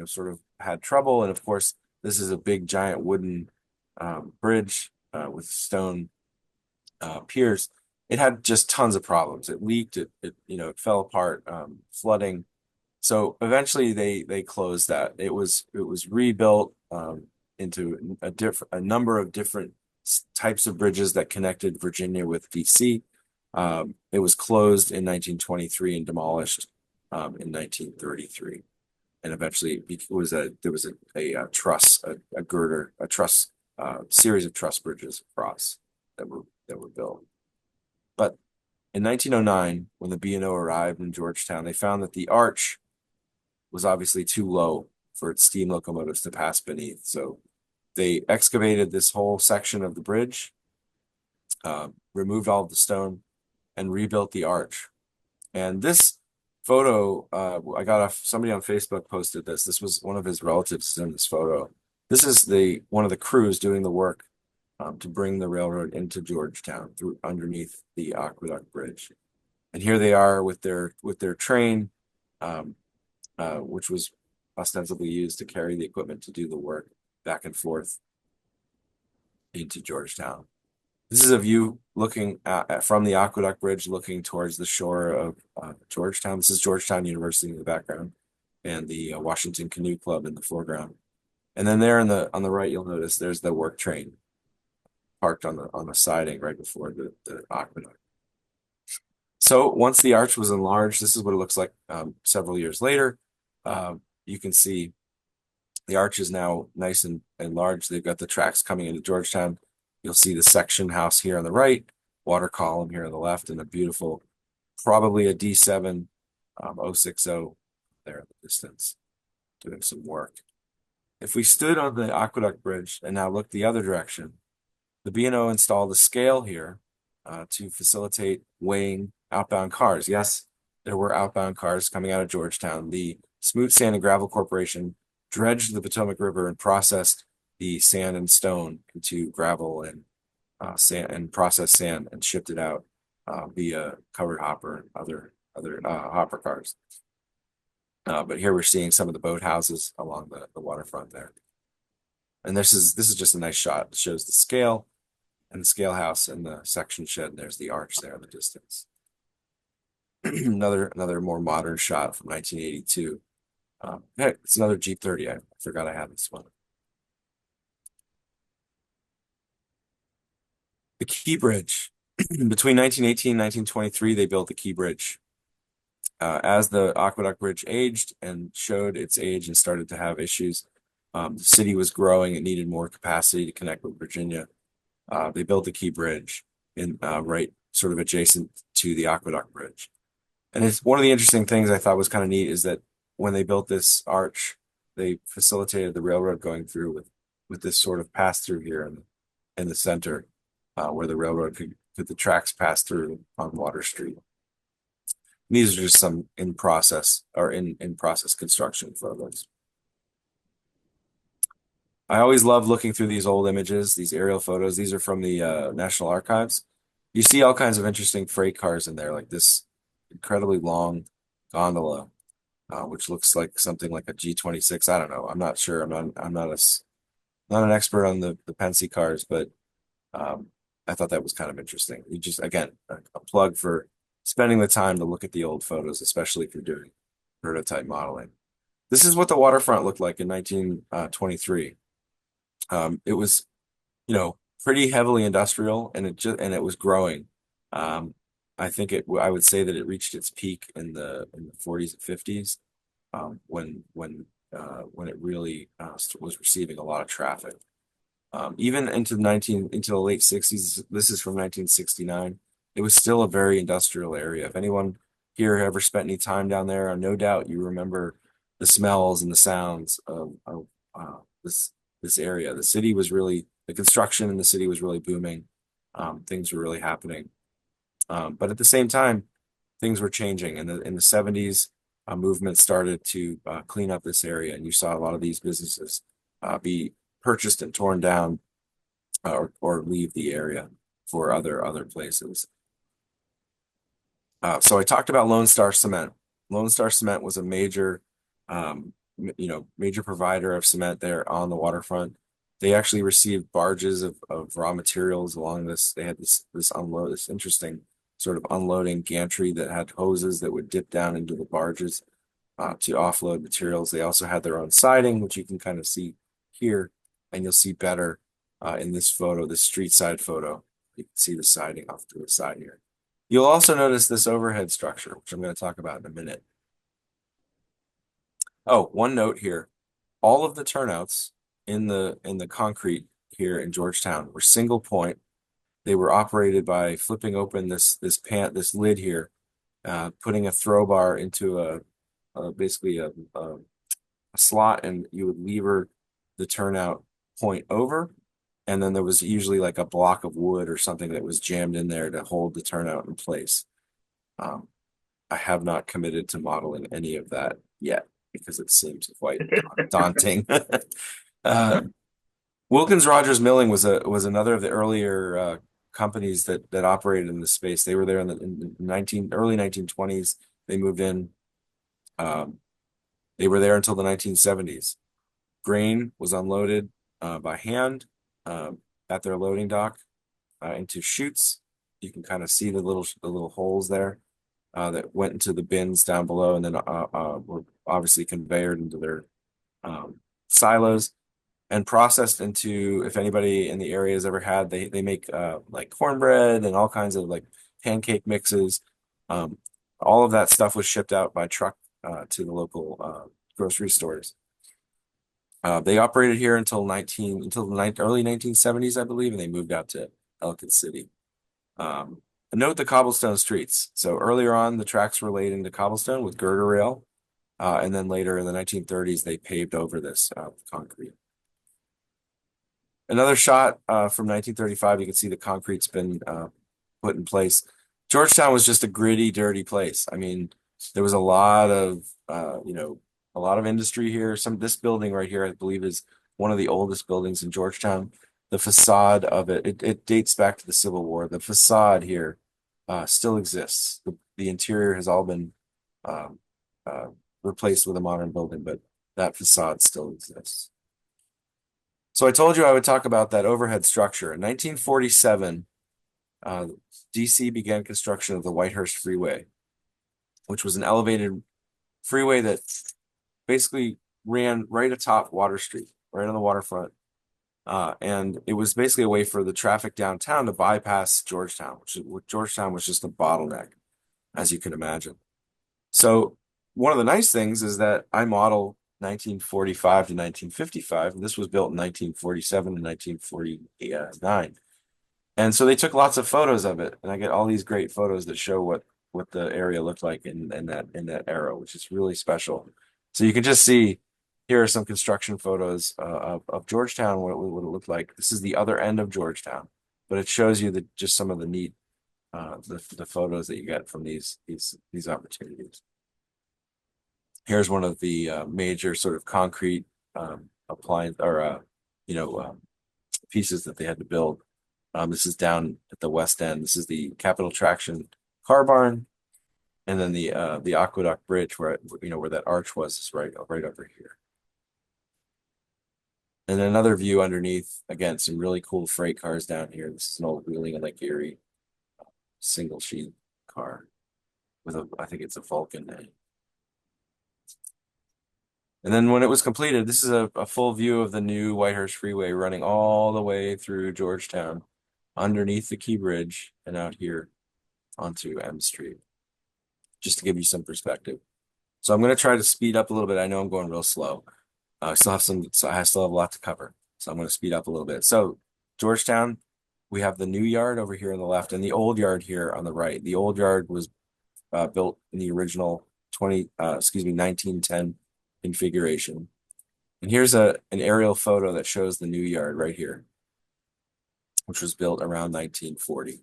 sort of had trouble, and of course, this is a big, giant wooden bridge with stone piers. It had just tons of problems. It leaked. It fell apart. Flooding. So eventually, they closed that. It was rebuilt into a number of different types of bridges that connected Virginia with DC. It was closed in 1923 and demolished in 1933, and eventually there was a truss, a girder, a truss series of truss bridges across that were built. But in 1909, when the B&O arrived in Georgetown, they found that the arch was obviously too low for its steam locomotives to pass beneath. So they excavated this whole section of the bridge, removed all of the stone, and rebuilt the arch. And this photo, I got somebody on Facebook posted this. This was one of his relatives in this photo. This is one of the crews doing the work to bring the railroad into Georgetown through underneath the Aqueduct Bridge. And here they are with their train, um, which was ostensibly used to carry the equipment to do the work back and forth into Georgetown. This is a view looking from the Aqueduct Bridge, looking towards the shore of Georgetown. This is Georgetown University in the background, and the Washington Canoe Club in the foreground. And then there on the right, you'll notice there's the work train parked on the siding right before the aqueduct. So once the arch was enlarged, this is what it looks like several years later. You can see the arch is now nice and large. They've got the tracks coming into Georgetown. You'll see the section house here on the right, water column here on the left, and a beautiful, probably a D7 060 there in the distance, doing some work. If we stood on the Aqueduct Bridge and now look the other direction, the B&O installed a scale here to facilitate weighing outbound cars. Yes, there were outbound cars coming out of Georgetown. The Smooth Sand and Gravel Corporation dredged the Potomac River and processed the sand and stone into gravel and sand, and processed sand and shipped it out via covered hopper and other hopper cars. But here we're seeing some of the boathouses along the waterfront there. And this is just a nice shot. It shows the scale and the scale house and the section shed. And there's the arch there in the distance. another more modern shot from 1982. Hey, it's another Jeep 30. I forgot I had this one. The Key Bridge. Between 1918 and 1923, they built the Key Bridge. As the Aqueduct Bridge aged and showed its age and started to have issues, the city was growing. It needed more capacity to connect with Virginia. They built the Key Bridge in right sort of adjacent to the Aqueduct Bridge. And it's one of the interesting things I thought was kind of neat is that when they built this arch, they facilitated the railroad going through with this sort of pass through here in the center, where the railroad could the tracks pass through on Water Street. These are just some in process construction photos. I always love looking through these old images, these aerial photos. These are from the National Archives. You see all kinds of interesting freight cars in there, like this incredibly long gondola, which looks like something like a G26. I don't know. I'm not sure. I'm not an expert on the Pennsy cars, but I thought that was kind of interesting. You just, again, a plug for spending the time to look at the old photos, especially if you're doing prototype modeling. This is what the waterfront looked like in 1923. It was, pretty heavily industrial, and it was growing. I think I would say that it reached its peak in the 40s and 50s, when it really was receiving a lot of traffic. Even into the late 60s, this is from 1969. It was still a very industrial area. If anyone here ever spent any time down there, no doubt you remember the smells and the sounds of this area. The construction in the city was really booming. Things were really happening. But at the same time, things were changing. In the 70s, a movement started to clean up this area, and you saw a lot of these businesses be purchased and torn down, or leave the area for other places. So I talked about Lone Star Cement. Lone Star Cement was a major provider of cement there on the waterfront. They actually received barges of raw materials along this. They had this interesting sort of unloading gantry that had hoses that would dip down into the barges to offload materials. They also had their own siding, which you can kind of see here, and you'll see better in this photo, this street side photo. You can see the siding off to the side here. You'll also notice this overhead structure, which I'm going to talk about in a minute. Oh, one note here. All of the turnouts in the concrete here in Georgetown were single point. They were operated by flipping open this lid here, putting a throw bar into basically a slot, and you would lever the turnout point over, and then there was usually like a block of wood or something that was jammed in there to hold the turnout in place. I have not committed to modeling any of that yet because it seems quite daunting. Wilkins Rogers Milling was another of the earlier companies that operated in this space. They were there in the early 1920s. They moved in. Um, they were there until the 1970s. Grain was unloaded by hand um, at their loading dock into chutes. You can kind of see the little holes there that went into the bins down below, and then were obviously conveyed into their um, silos and processed into. If anybody in the area has ever had, they make like cornbread and all kinds of like pancake mixes. Um, all of that stuff was shipped out by truck to the local grocery stores. They operated here until the early 1970s, I believe, and they moved out to Ellicott City. And note the cobblestone streets. So earlier on, the tracks were laid into cobblestone with girder rail, and then later in the 1930s, they paved over this with concrete. Another shot from 1935, you can see the concrete's been put in place. Georgetown was just a gritty, dirty place. I mean, there was a lot of a lot of industry here. This building right here, I believe, is one of the oldest buildings in Georgetown. The facade of it dates back to the Civil War. The facade here still exists. The interior has all been um, uh, replaced with a modern building, but that facade still exists. So I told you I would talk about that overhead structure. In 1947, DC began construction of the Whitehurst Freeway, which was an elevated freeway that basically ran right atop Water Street, right on the waterfront. And it was basically a way for the traffic downtown to bypass Georgetown, Georgetown was just a bottleneck, as you can imagine. So one of the nice things is that I model 1945 to 1955, and this was built in 1947 to 1949. And so they took lots of photos of it, and I get all these great photos that show what the area looked like in that era, which is really special. So you can just see here are some construction photos of Georgetown, what it looked like. This is the other end of Georgetown, but it shows you just some of the neat the photos that you get from these opportunities. Here's one of the major sort of concrete appliance or you know pieces that they had to build. This is down at the west end. This is the Capital Traction car barn, and then the Aqueduct Bridge where that arch was is right over here. And another view underneath, again, some really cool freight cars down here. This is an old Wheeling and Lake Erie single sheet car with I think it's a Vulcan. And then when it was completed, this is a full view of the new Whitehurst Freeway running all the way through Georgetown, underneath the Key Bridge and out here onto M Street, just to give you some perspective. So I'm going to try to speed up a little bit. I know I'm going real slow. I still have a lot to cover. So I'm going to speed up a little bit. So Georgetown, we have the new yard over here on the left and the old yard here on the right. The old yard was built in the original 1910 configuration. And here's an aerial photo that shows the new yard right here, which was built around 1940.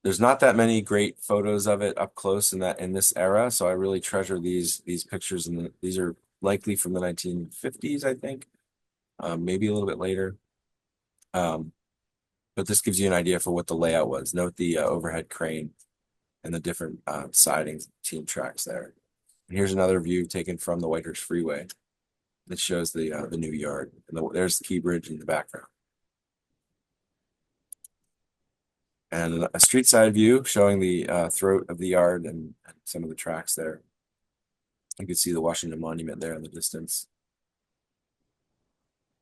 There's not that many great photos of it up close in this era, so I really treasure these pictures, and these are likely from the 1950s, I think, maybe a little bit later. But this gives you an idea for what the layout was. Note the overhead crane and the different sidings, team tracks there. And here's another view taken from the Whitehurst Freeway that shows the new yard. And there's the Key Bridge in the background. And a street side view showing the throat of the yard and some of the tracks there. You can see the Washington Monument there in the distance.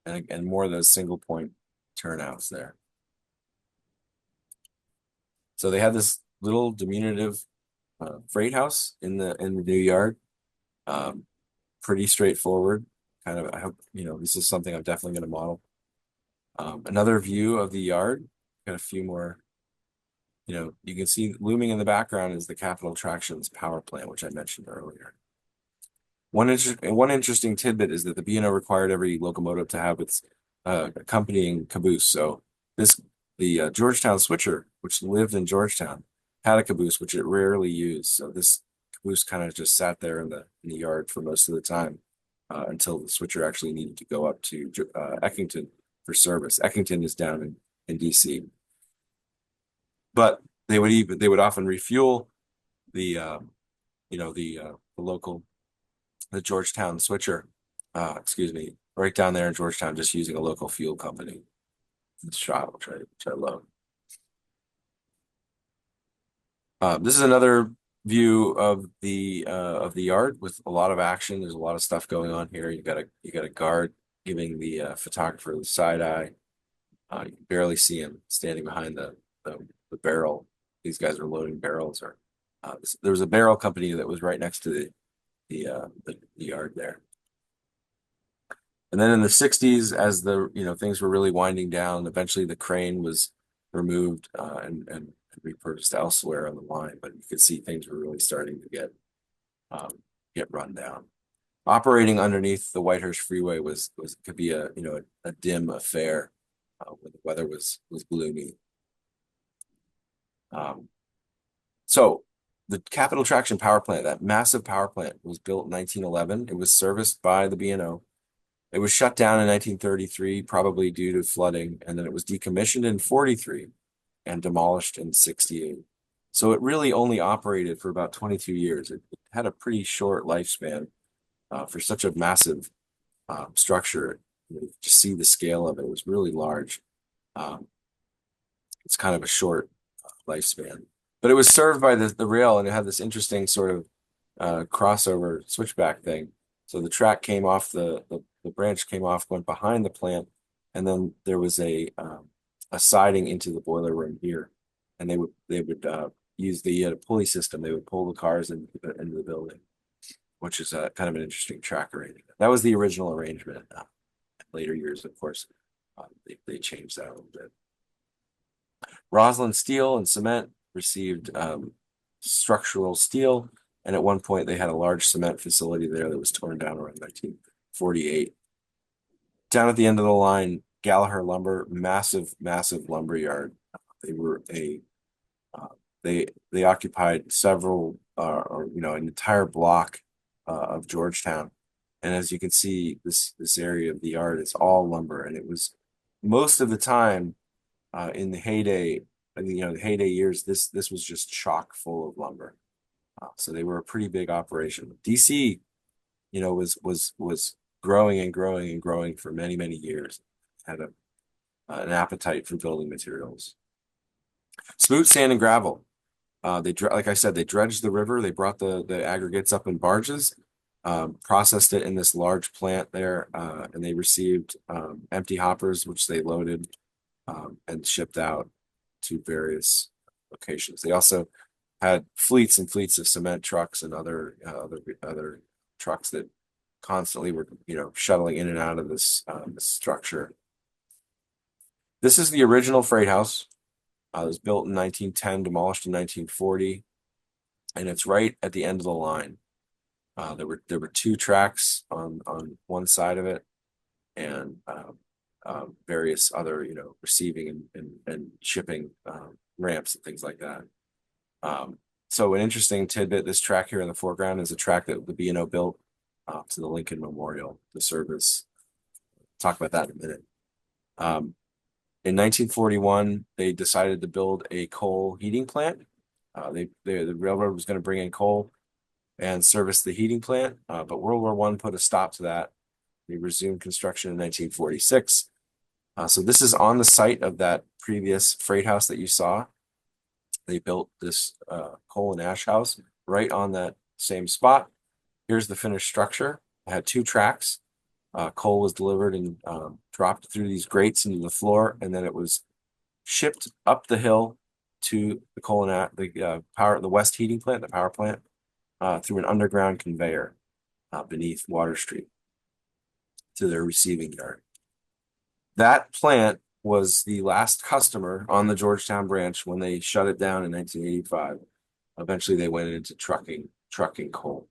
And more of those single point turnouts there. So they had this little diminutive freight house in the new yard. Pretty straightforward. Kind of, I hope, this is something I'm definitely going to model. Another view of the yard. Got a few more. You can see looming in the background is the Capital Tractions power plant, which I mentioned earlier. One interesting tidbit is that the B&O required every locomotive to have its accompanying caboose. So the Georgetown switcher, which lived in Georgetown, had a caboose, which it rarely used. So this caboose kind of just sat there in the yard for most of the time. until the switcher actually needed to go up to Eckington for service. Eckington is down in DC, but they would often refuel the the local the Georgetown switcher, excuse me, right down there in Georgetown, just using a local fuel company. This shot, which I love. This is another view of the yard with a lot of action. There's a lot of stuff going on here. You got a guard giving the photographer the side eye. You can barely see him standing behind the barrel. These guys are loading barrels. Or there was a barrel company that was right next to the yard there. And then in the 60s, as things were really winding down, eventually the crane was removed and repurposed elsewhere on the line. But you could see things were really starting to get run down. Operating underneath the Whitehurst Freeway could be a dim affair when the weather was gloomy. So the Capital Traction Power Plant, that massive power plant, was built in 1911. It was serviced by the B&O. It was shut down in 1933, probably due to flooding, and then it was decommissioned in 43 and demolished in 68. So it really only operated for about 22 years. It had a pretty short lifespan for such a massive structure. You could just see the scale of it. It was really large. It's kind of a short lifespan. But it was served by the rail, and it had this interesting sort of crossover switchback thing. So the track came off, the branch came off, went behind the plant, and then there was a siding into the boiler room here, and they would use the pulley system. They would pull the cars into the building, which is kind of an interesting track arrangement. That was the original arrangement. Later years, of course, they changed that a little bit. Roslyn Steel and Cement received structural steel, and at one point they had a large cement facility there that was torn down around 1948. Down at the end of the line, Gallagher Lumber, massive lumber yard. They were they occupied several an entire block of Georgetown, and as you can see, this area of the yard is all lumber, and it was most of the time in the heyday, the heyday years, this was just chock full of lumber. So they were a pretty big operation. DC, was growing and growing and growing for many years. Had an appetite for building materials. Smooth sand and gravel. Like I said, they dredged the river. They brought the aggregates up in barges, processed it in this large plant there, and they received empty hoppers, which they loaded and shipped out to various locations. They also had fleets and fleets of cement trucks and other trucks that constantly were shuttling in and out of this structure. This is the original freight house. It was built in 1910, demolished in 1940, and it's right at the end of the line. There were two tracks on one side of it, and various other receiving and shipping ramps and things like that. So an interesting tidbit: this track here in the foreground is a track that the B&O built to the Lincoln Memorial, the service. Talk about that in a minute. In 1941, they decided to build a coal heating plant. The railroad was going to bring in coal and service the heating plant, but World War I put a stop to that. They resumed construction in 1946. So this is on the site of that previous freight house that you saw. They built this coal and ash house right on that same spot. Here's the finished structure. It had two tracks. Coal was delivered and dropped through these grates into the floor, and then it was shipped up the hill to the coal and the West Heating Plant, the power plant, through an underground conveyor beneath Water Street to their receiving yard. That plant was the last customer on the Georgetown branch when they shut it down in 1985. Eventually, they went into trucking coal.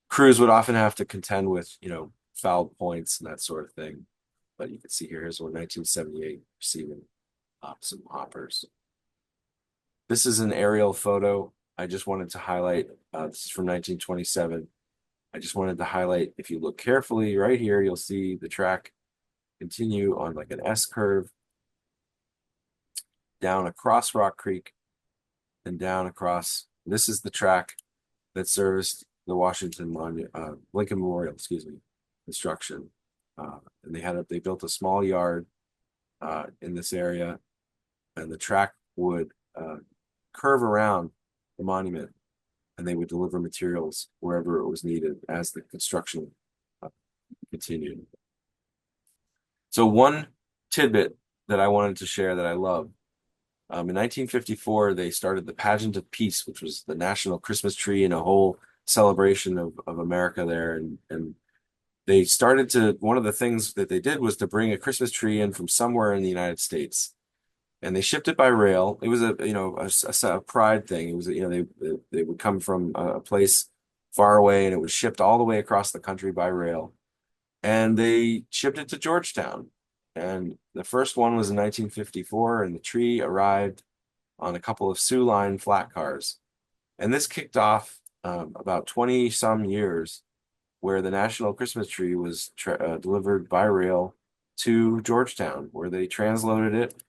Crews would often have to contend with, fouled points and that sort of thing. But you can see here's one 1978 receiving some hoppers. This is an aerial photo. I just wanted to highlight, this is from 1927. I just wanted to highlight, if you look carefully right here, you'll see the track continue on like an S curve down across Rock Creek and down across. This is the track that serviced the Lincoln Memorial, excuse me, construction. And they built a small yard in this area, and the track would curve around the monument, and they would deliver materials wherever it was needed as the construction continued. So one tidbit that I wanted to share that I love. In 1954, they started the Pageant of Peace, which was the national Christmas tree and a whole celebration of America there. And they started to, one of the things that they did was to bring a Christmas tree in from somewhere in the United States. And they shipped it by rail. It was a pride thing. It was, they would come from a place far away, and it was shipped all the way across the country by rail. And they shipped it to Georgetown. And the first one was in 1954, and the tree arrived on a couple of Sioux Line flat cars. And this kicked off about 20 some years where the national Christmas tree was delivered by rail to Georgetown, where they transloaded it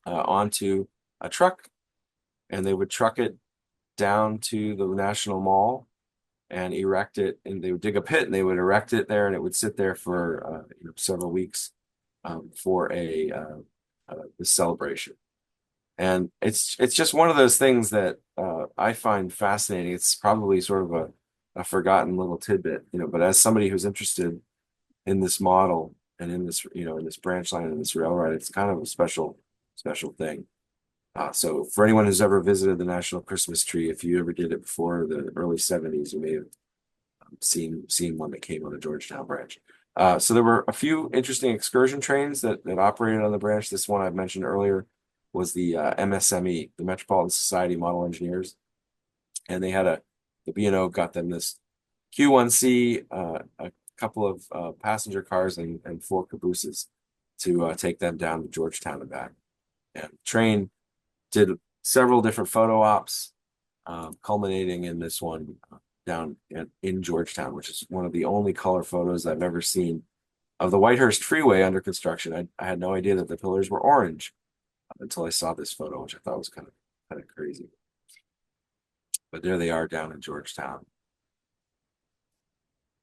onto a truck, and they would truck it down to the National Mall and erect it, and they would dig a pit and they would erect it there, and it would sit there for several weeks for this celebration. And it's just one of those things that I find fascinating. It's probably sort of a forgotten little tidbit, but as somebody who's interested in this model and in this, in this branch line and this railroad, it's kind of a special thing. So for anyone who's ever visited the National Christmas Tree, if you ever did it before the early 70s, you may have seen one that came on the Georgetown branch. So there were a few interesting excursion trains that operated on the branch. This one I've mentioned earlier was the MSME, the Metropolitan Society Model Engineers. And they had the B&O got them this Q1C, a couple of passenger cars and 4 cabooses to take them down to Georgetown and back. And the train did several different photo ops, culminating in this one down in Georgetown, which is one of the only color photos I've ever seen of the Whitehurst Freeway under construction. I had no idea that the pillars were orange until I saw this photo, which I thought was kind of crazy. But there they are down in Georgetown.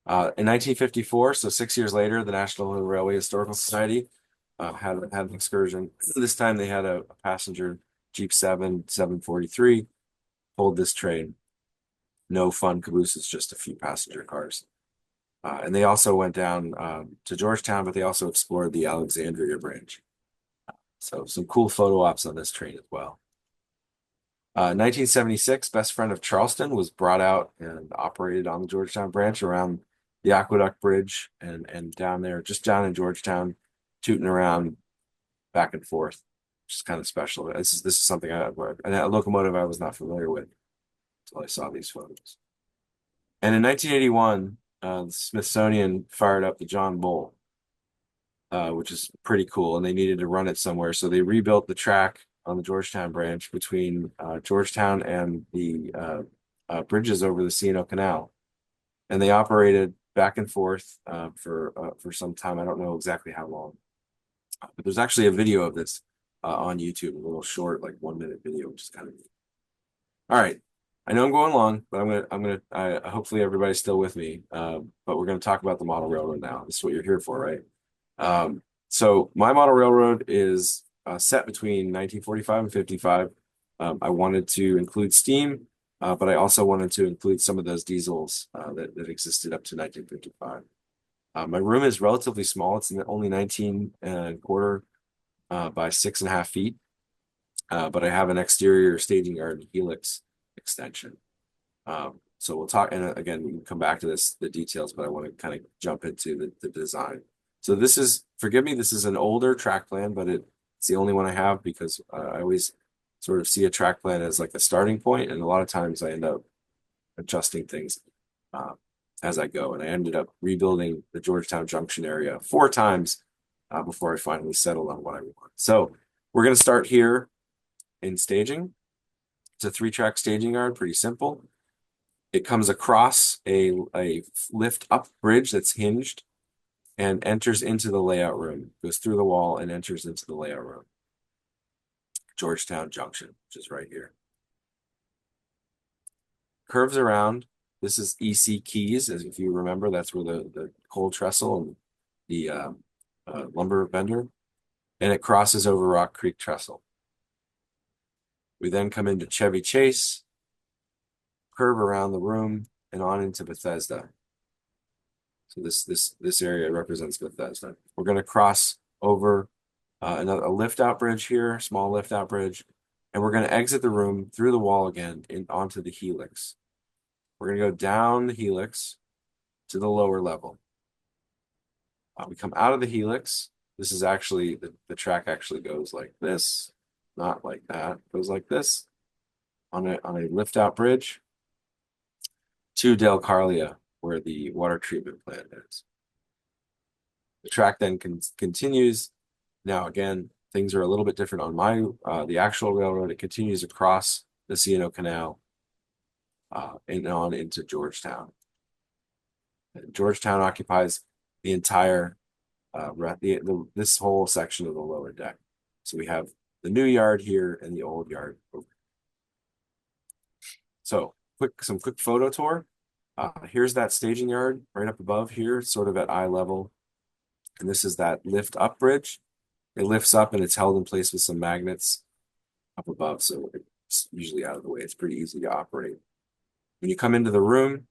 In 1954, so 6 years later, the National Railway Historical Society had an excursion. This time they had a passenger Jeep 743 pulled this train. No fun cabooses, just a few passenger cars. And they also went down to Georgetown, but they also explored the Alexandria branch. So some cool photo ops on this train as well. 1976, Best Friend of Charleston was brought out and operated on the Georgetown branch around the Aqueduct Bridge and down there, just down in Georgetown, tooting around back and forth, which is kind of special. This is something a locomotive I was not familiar with until I saw these photos. And in 1981, the Smithsonian fired up the John Bull, which is pretty cool, and they needed to run it somewhere, so they rebuilt the track on the Georgetown branch between Georgetown and the bridges over the C&O Canal, and they operated back and forth for some time. I don't know exactly how long, but there's actually a video of this on YouTube, a little short, like 1-minute video, which is kind of neat. All right, I know I'm going long, but hopefully everybody's still with me. But we're gonna talk about the model railroad now. This is what you're here for, right? So my model railroad is set between 1945 and 55. I wanted to include steam, but I also wanted to include some of those diesels that existed up to 1955. My room is relatively small. It's only 19 and a quarter by 6.5 feet. But I have an exterior staging yard helix extension. So we'll talk, and again, we can come back to the details, but I want to kind of jump into the design. So this is, forgive me, this is an older track plan, but it's the only one I have because I always sort of see a track plan as like a starting point, and a lot of times I end up adjusting things as I go. And I ended up rebuilding the Georgetown Junction area 4 times before I finally settled on what I want. So we're going to start here in staging. It's a 3-track staging yard, pretty simple. It comes across a lift up bridge that's hinged and enters into the layout room, goes through the wall and enters into the layout room. Georgetown Junction, which is right here. Curves around. This is EC Keys, as if you remember, that's where the coal trestle and the lumber vendor, and it crosses over Rock Creek Trestle. We then come into Chevy Chase, curve around the room, and on into Bethesda. So this area represents Bethesda. We're going to cross over a lift out bridge here, small lift out bridge, and we're going to exit the room through the wall again onto the helix. We're going to go down the helix to the lower level. We come out of the helix. This is actually, the track actually goes like this, not like that. It goes like this on a lift out bridge to Del Carlia, where the water treatment plant is. The track then continues. Now, again, things are a little bit different on the actual railroad. It continues across the C&O Canal and on into Georgetown. And Georgetown occupies the entire this whole section of the lower deck. So we have the new yard here and the old yard over. So some quick photo tour. Here's that staging yard right up above here, sort of at eye level. And this is that lift up bridge. It lifts up and it's held in place with some magnets up above. So it's usually out of the way. It's pretty easy to operate. When you come into the room,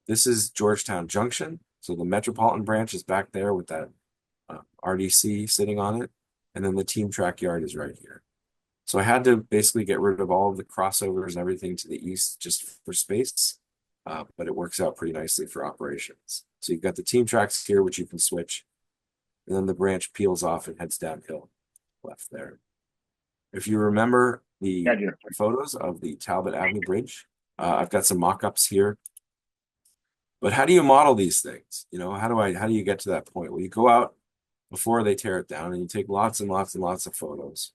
this is Georgetown Junction. So the Metropolitan branch is back there with that RDC sitting on it. And then the team track yard is right here. So I had to basically get rid of all of the crossovers and everything to the east just for space. But it works out pretty nicely for operations. So you've got the team tracks here, which you can switch. And then the branch peels off and heads downhill left there. If you remember the photos of the Talbot Avenue Bridge, I've got some mock-ups here. But how do you model these things? You know, how do you get to that point? Well, you go out before they tear it down and you take lots and lots and lots of photos.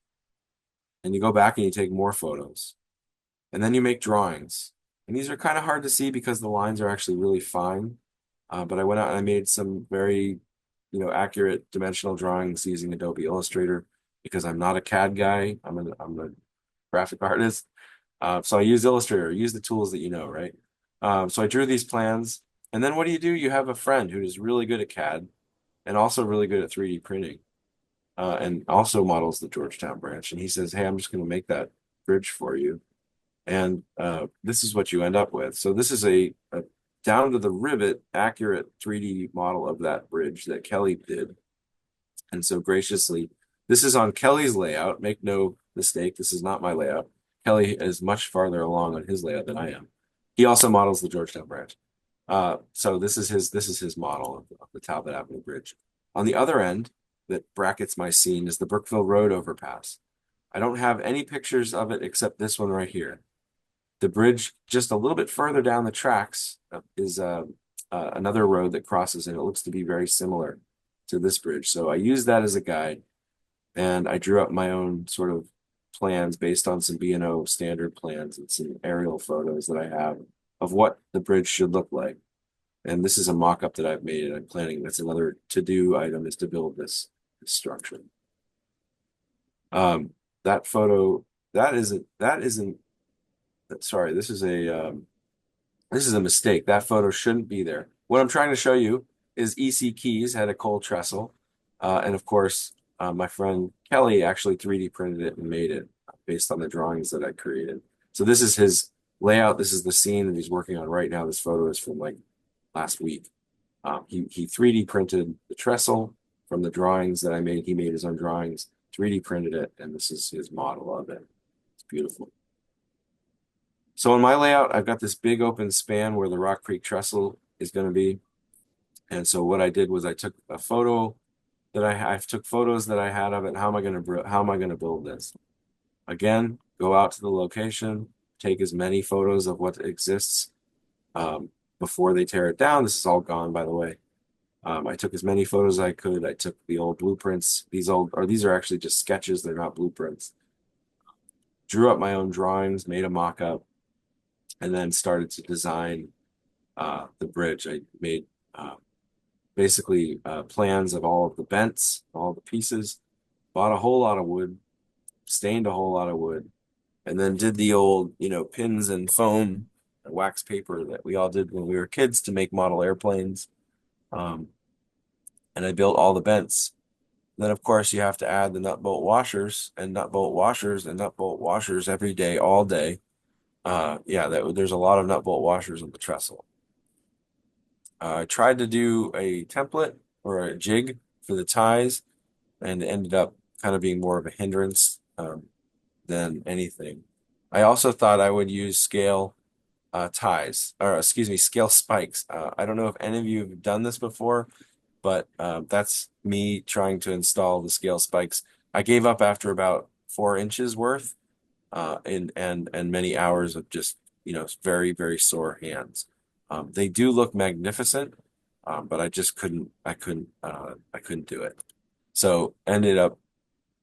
And you go back and you take more photos. And then you make drawings. And these are kind of hard to see because the lines are actually really fine. But I went out and I made some very, accurate dimensional drawings using Adobe Illustrator because I'm not a CAD guy. I'm a graphic artist. So I use Illustrator, use the tools that you know, right? So I drew these plans. And then what do? You have a friend who is really good at CAD and also really good at 3D printing and also models the Georgetown branch. And he says, hey, I'm just going to make that bridge for you. And this is what you end up with. So this is a down to the rivet, accurate 3D model of that bridge that Kelly did. And so graciously, this is on Kelly's layout. Make no mistake, this is not my layout. Kelly is much farther along on his layout than I am. He also models the Georgetown branch. So this is his model of the Talbot Avenue Bridge. On the other end, that brackets my scene, is the Brookville Road overpass. I don't have any pictures of it except this one right here. The bridge just a little bit further down the tracks is another road that crosses, and it looks to be very similar to this bridge. So I used that as a guide, and I drew up my own sort of plans based on some B&O standard plans and some aerial photos that I have of what the bridge should look like. And this is a mock-up that I've made, and I'm planning, that's another to-do item, is to build this structure. That photo, sorry, this is a mistake. That photo shouldn't be there. What I'm trying to show you is EC Keys had a coal trestle. And of course, my friend Kelly actually 3D printed it and made it based on the drawings that I created. So this is his layout. This is the scene that he's working on right now. This photo is from like last week. He 3D printed the trestle from the drawings that I made. He made his own drawings, 3D printed it, and this is his model of it. It's beautiful. So in my layout, I've got this big open span where the Rock Creek trestle is going to be. And so what I did was I took a photo that I took photos that I had of it. How am I going to build this? Again, go out to the location, take as many photos of what exists before they tear it down. This is all gone, by the way. I took as many photos as I could. I took the old blueprints. These are actually just sketches. They're not blueprints. Drew up my own drawings, made a mock-up. and then started to design the bridge. I made uh, basically plans of all of the bents, all the pieces, bought a whole lot of wood, stained a whole lot of wood, and then did the old, pins and foam and wax paper that we all did when we were kids to make model airplanes. Um, and I built all the bents. Then, of course, you have to add the nut bolt washers and nut bolt washers and nut bolt washers every day, all day. Yeah, there's a lot of nut bolt washers on the trestle. I tried to do a template or a jig for the ties and ended up kind of being more of a hindrance than anything. I also thought I would use scale ties, or excuse me, scale spikes. I don't know if any of you have done this before, but that's me trying to install the scale spikes. I gave up after about 4 inches worth, and many hours of just very very sore hands. They do look magnificent, but I just couldn't do it. So ended up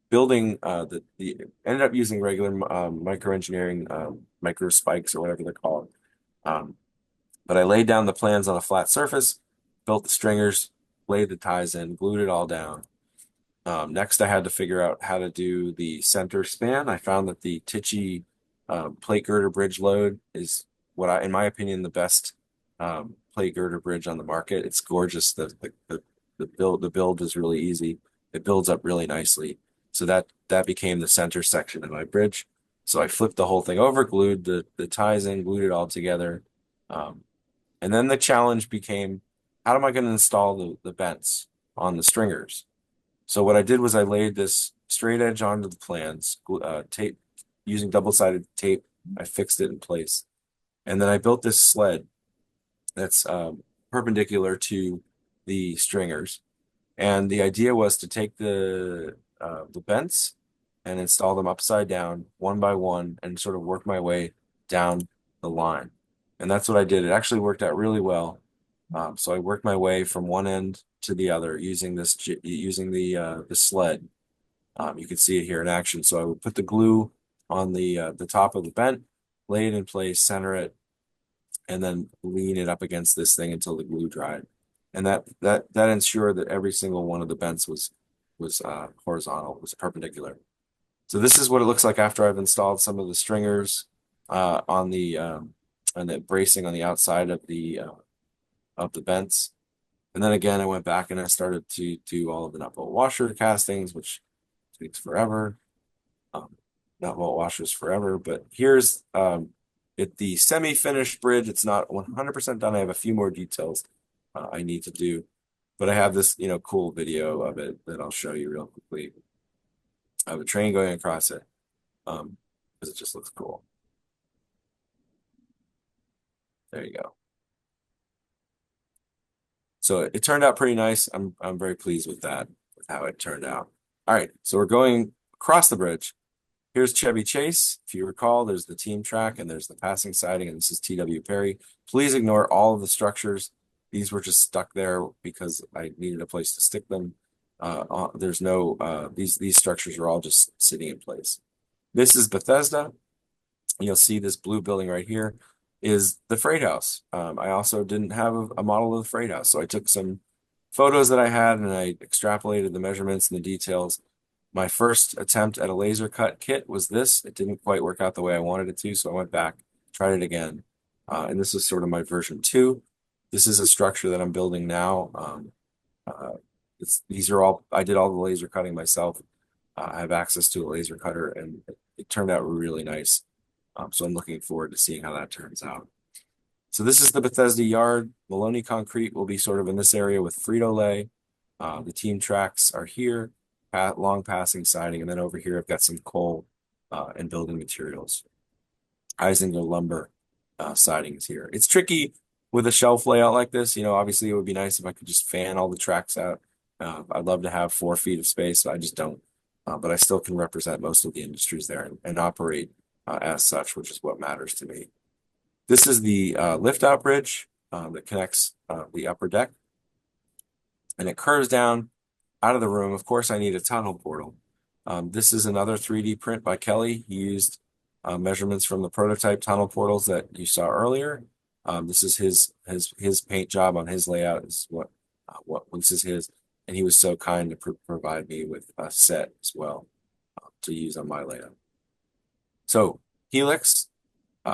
building the ended up using regular micro engineering micro spikes or whatever they're called. Um, but I laid down the plans on a flat surface, built the stringers, laid the ties in, glued it all down. Next, I had to figure out how to do the center span. I found that the Tichy plate girder bridge load is in my opinion, the best plate girder bridge on the market. It's gorgeous. The build is really easy. It builds up really nicely. So that became the center section of my bridge. So I flipped the whole thing over, glued the ties in, glued it all together. Um, and then the challenge became, how am I going to install the bents on the stringers? So what I did was I laid this straight edge onto the plans, tape using double-sided tape. I fixed it in place, and then I built this sled that's perpendicular to the stringers. And the idea was to take the bents and install them upside down, one by one, and sort of work my way down the line. And that's what I did. It actually worked out really well. So I worked my way from one end to the other using the sled. You can see it here in action. So I would put the glue on the top of the bent, lay it in place, center it, and then lean it up against this thing until the glue dried. And that ensured that every single one of the bents was horizontal, was perpendicular. So this is what it looks like after I've installed some of the stringers on the bracing on the outside of the bents. And then again, I went back and I started to do all of the nut bolt washer castings, which takes forever. Nut bolt washers forever. But here's the semi-finished bridge. It's not 100% done. I have a few more details I need to do, but I have this cool video of it that I'll show you real quickly. I have a train going across it because it just looks cool. There you go. So it turned out pretty nice. I'm very pleased with that, with how it turned out. All right, so we're going across the bridge. Here's Chevy Chase. If you recall, there's the team track and there's the passing siding, and this is T.W. Perry. Please ignore all of the structures. These were just stuck there because I needed a place to stick them. There's no these structures are all just sitting in place. This is Bethesda. You'll see this blue building right here is the freight house. I also didn't have a model of the freight house, so I took some photos that I had and I extrapolated the measurements and the details. My first attempt at a laser cut kit was this. It didn't quite work out the way I wanted it to, so I went back, tried it again. And this is sort of my version 2. This is a structure that I'm building now. I did all the laser cutting myself. I have access to a laser cutter, and it turned out really nice. So I'm looking forward to seeing how that turns out. So this is the Bethesda yard. Maloney Concrete will be sort of in this area with Frito-Lay. The team tracks are here, long passing siding, and then over here I've got some coal and building materials. Eisinger lumber siding is here. It's tricky with a shelf layout like this. Obviously it would be nice if I could just fan all the tracks out. I'd love to have 4 feet of space. I just don't. But I still can represent most of the industries there and operate as such, which is what matters to me. This is the lift-out bridge that connects the upper deck, and it curves down out of the room. Of course, I need a tunnel portal. This is another 3D print by Kelly. He used measurements from the prototype tunnel portals that you saw earlier. This is his paint job on his layout. This is what this is his, and he was so kind to provide me with a set as well to use on my layout. So Helix,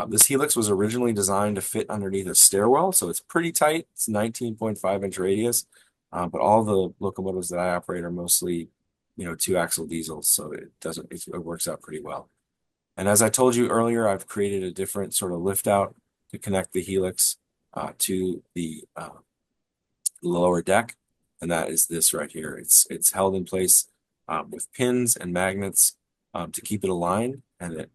this Helix was originally designed to fit underneath a stairwell, so it's pretty tight. It's 19.5-inch radius, but all the locomotives that I operate are mostly, two-axle diesels, so it works out pretty well. And as I told you earlier, I've created a different sort of lift out to connect the Helix to the lower deck, and that is this right here. It's held in place with pins and magnets to keep it aligned, and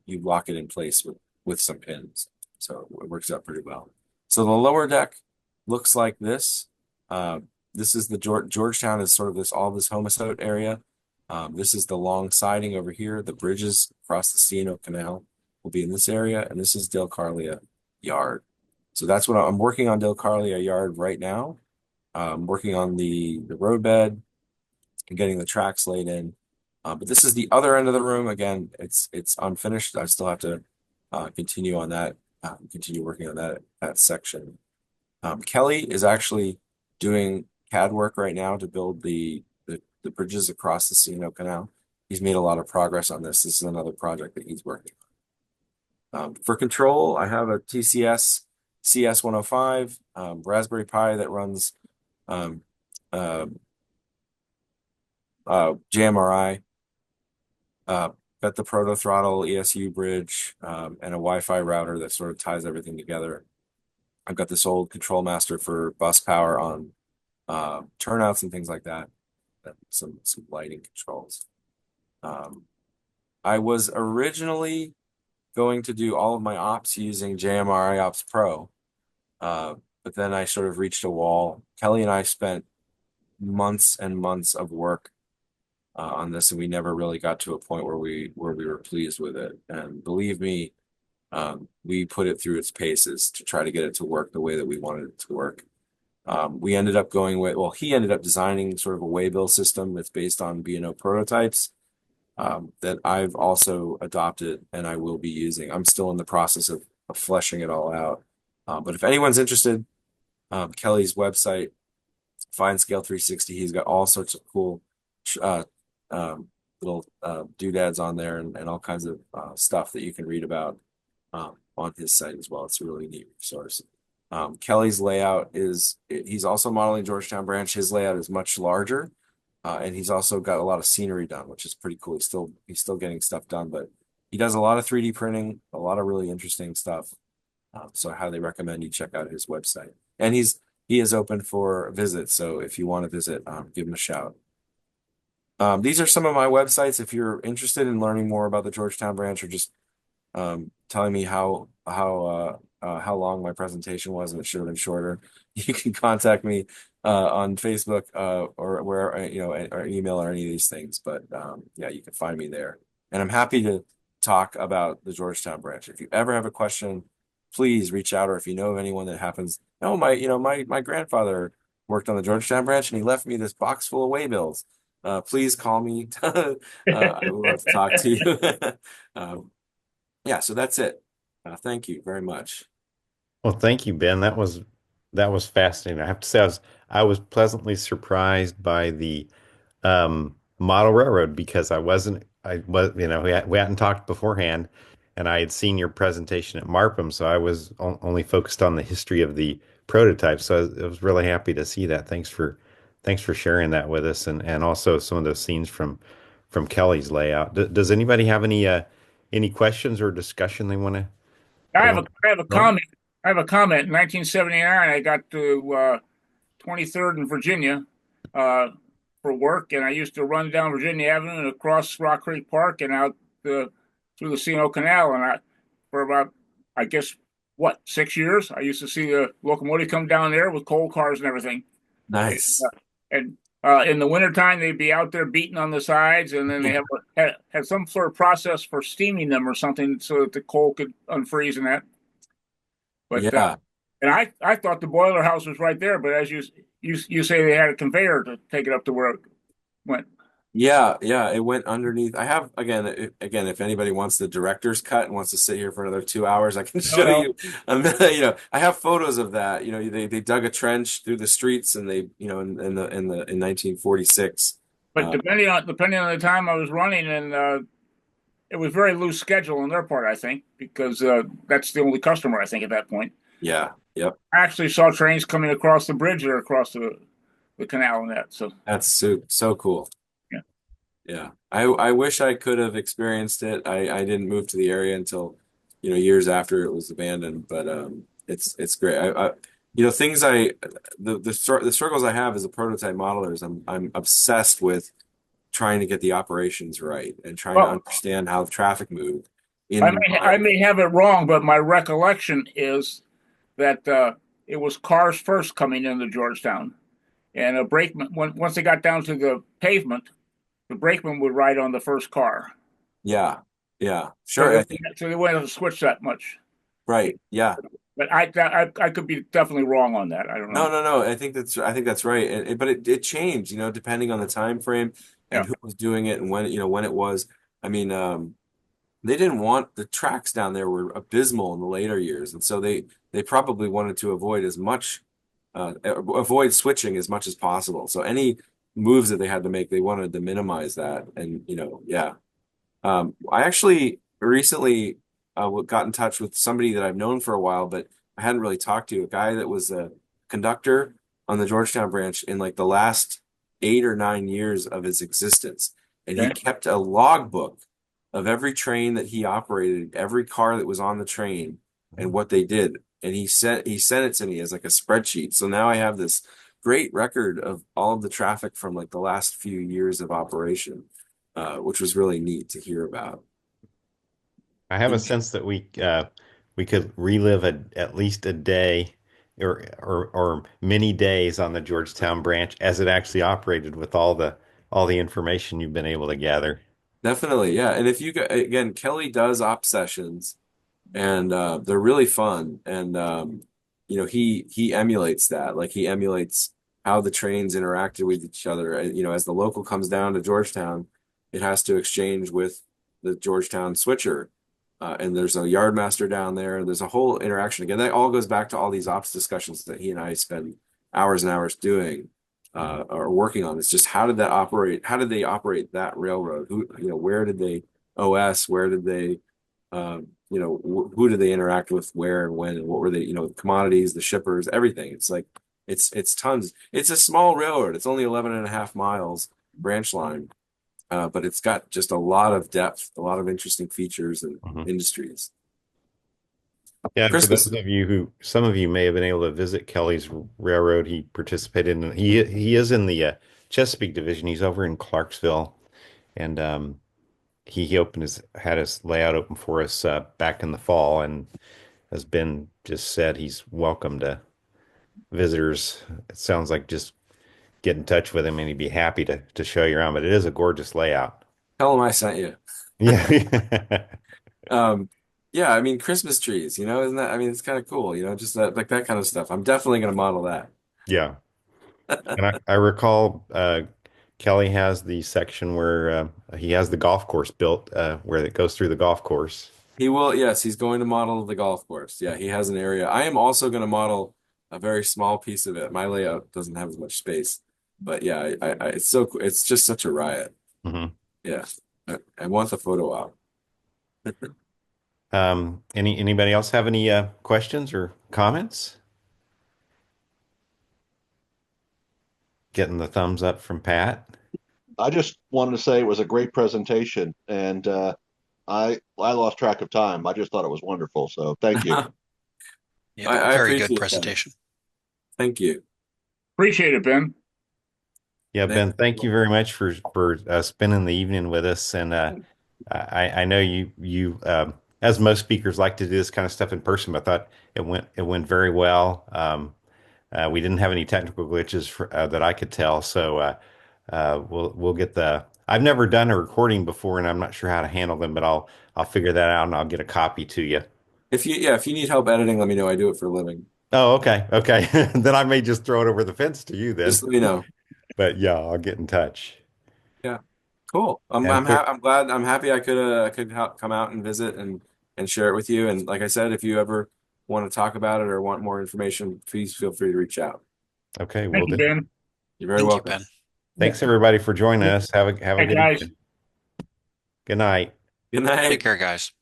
you lock it in place with some pins. So it works out pretty well. So the lower deck looks like this. This is the Georgetown is sort of all this Homosote area. This is the long siding over here. The bridges across the C&O Canal will be in this area, and this is Del Carlia Yard. So that's what I'm working on, Del Carlia Yard right now. I'm working on the roadbed and getting the tracks laid in. But this is the other end of the room. Again, it's unfinished. I still have to continue on that, continue working on that section. Kelly is actually doing CAD work right now to build the bridges across the C&O Canal. He's made a lot of progress on this. This is another project that he's working on. For control, I have a TCS CS105 Raspberry Pi that runs JMRI. Got the proto throttle, ESU bridge, and a Wi-Fi router that sort of ties everything together. I've got this old control master for bus power on turnouts and things like that. Some lighting controls. I was originally going to do all of my ops using JMRI Ops Pro, but then I sort of reached a wall. Kelly and I spent months and months of work on this, and we never really got to a point where we were pleased with it. And believe me, we put it through its paces to try to get it to work the way that we wanted it to work. We ended up he ended up designing sort of a waybill system that's based on B&O prototypes that I've also adopted and I will be using. I'm still in the process of fleshing it all out. But if anyone's interested, Kelly's website, Fine Scale 360, he's got all sorts of cool little doodads on there and all kinds of stuff that you can read about on his site as well. It's a really neat resource. Kelly's layout he's also modeling Georgetown Branch. His layout is much larger, and he's also got a lot of scenery done, which is pretty cool. He's still getting stuff done, but he does a lot of 3D printing, a lot of really interesting stuff. So I highly recommend you check out his website. And he is open for visits, so if you want to visit, give him a shout. These are some of my websites. If you're interested in learning more about the Georgetown Branch or just telling me how long my presentation was and it should have been shorter, you can contact me on Facebook or where or email or any of these things. But yeah, you can find me there, and I'm happy to talk about the Georgetown Branch. If you ever have a question, please reach out, or if you know of anyone that happens, my grandfather worked on the Georgetown Branch and he left me this box full of waybills. Please call me. I would love to talk to you. Yeah, so that's it. Thank you very much. Well, thank you, Ben. That was fascinating. I have to say, I was pleasantly surprised by the model railroad because I was, we hadn't talked beforehand, and I had seen your presentation at Marpham, so I was only focused on the history of the prototype. So I was really happy to see that. Thanks for sharing that with us, and also some of those scenes from Kelly's layout. Does anybody have any questions or discussion they want I have a to? comment. I have a comment. In 1979, I got to 23rd in Virginia for work, and I used to run down Virginia Avenue and across Rock Creek Park and out through the C&O Canal. And for about, I guess, 6 years, I used to see the locomotive come down there with coal cars and everything. Nice. And in the wintertime, they'd be out there beating on the sides, and then they had some sort of process for steaming them or something so that the coal could unfreeze and that. But Yeah. and I thought the boiler house was right there, but as you say, they had a conveyor to take it up to where it went. Yeah, yeah, it went underneath. I have again, if anybody wants the director's cut and wants to sit here for another 2 hours, I can No, show no. you. I have photos of that. They dug a trench through the streets, and in 1946. But depending on the time I was running, and it was very loose schedule on their part, I think, because that's the only customer I think at that point. Yeah, yep. I actually saw trains coming across the bridge or across the canal and that. So That's so cool. yeah. Yeah. I wish I could have experienced it. I didn't move to the area until, years after it was abandoned, but it's great. Things the struggles I have as a prototype modeler is I'm obsessed with trying to get the operations right and trying to Well, understand how traffic moved I in may I line. may have it wrong, but my recollection is that it was cars first coming into Georgetown, and a brakeman once they got down to the pavement, the brakeman would ride on the first car. Yeah. Yeah. So Sure. they I think so they wouldn't have to switch that much. right. Yeah. But I could be definitely wrong on that. I don't No, know. no, no. I think that's right. But it changed, depending on the time frame and Yeah. who was doing it and when it was. I mean, they didn't want the tracks down there were abysmal in the later years, and so they probably wanted to avoid switching as much as possible. So any moves that they had to make, they wanted to minimize that. And yeah. I actually recently got in touch with somebody that I've known for a while, but I hadn't really talked to, a guy that was a conductor on the Georgetown branch in like the last 8 or 9 years of his existence. And he Okay. kept a logbook of every train that he operated, every car that was on the train, and what they did. And he sent it to me as like a spreadsheet. So now I have this great record of all of the traffic from like the last few years of operation, which was really neat to hear about. I have a sense that we could relive at least a day or many days on the Georgetown branch as it actually operated with all the information you've been able to gather. Definitely, yeah. And if you go, again, Kelly does op sessions, and they're really fun. And he emulates that. Like he emulates how the trains interacted with each other. And as the local comes down to Georgetown, it has to exchange with the Georgetown switcher. And there's a yardmaster down there. There's a whole interaction. Again, that all goes back to all these ops discussions that he and I spend hours and hours doing, or working on. It's just how did that operate? How did they operate that railroad? Where did they OS? Where did they who did they interact with, where and when, and what were they, the commodities, the shippers, everything. It's like it's tons. It's a small railroad. It's only 11 and a half miles branch line, but it's got just a lot of depth, a lot of interesting features and Mhm. industries. Yeah, and for those Christmas. of you some of you may have been able to visit Kelly's railroad. He participated in, he is in the Chesapeake Division. He's over in Clarksville, and he had his layout open for us back in the fall, and as Ben just said, he's welcome to visitors. It sounds like just get in touch with him, and he'd be happy to show you around. But it is a gorgeous layout. Tell them I sent you. Yeah, Um, yeah, I mean Christmas trees, isn't that? I mean, it's kind of cool, just that like that kind of stuff. I'm definitely gonna model that. yeah. And I recall Kelly has the section where he has the golf course built, where it goes through the golf course. He will, yes, he's going to model the golf course. Yeah, he has an area. I am also going to model a very small piece of it. My layout doesn't have as much space, but yeah, it's so cool. It's just such a riot. Hmm. Yeah, I want the photo out. Anybody else have any questions or comments? Getting the thumbs up from Pat. I just wanted to say it was a great presentation, and I lost track of time. I just thought it was wonderful. So thank you. I, Yeah, I very good appreciate that. presentation. Thank you. Appreciate it, Ben. Yeah, Thank Ben, thank you very much for spending the evening with us. And I know you as most speakers like to do this kind of stuff in person, but I thought it went very well. We didn't have any technical glitches that I could tell, so we'll get the. I've never done a recording before, and I'm not sure how to handle them, but I'll figure that out and I'll get a copy to you. if you need help editing, let me know. I do it for a living. Oh, okay, okay. Then I may just throw it over the fence to you then. Just let me know. But yeah, I'll get in touch. Yeah. Cool. After, I'm glad. I'm happy I could come out and visit and share it with you. And like I said, if you ever want to talk about it or want more information, please feel free to reach out. okay, Thank will you, do. Ben. You're very Thank you, welcome. Ben. Thanks everybody for joining us. Have a Hey, good guys. evening. Good night. Good Take night. care, guys.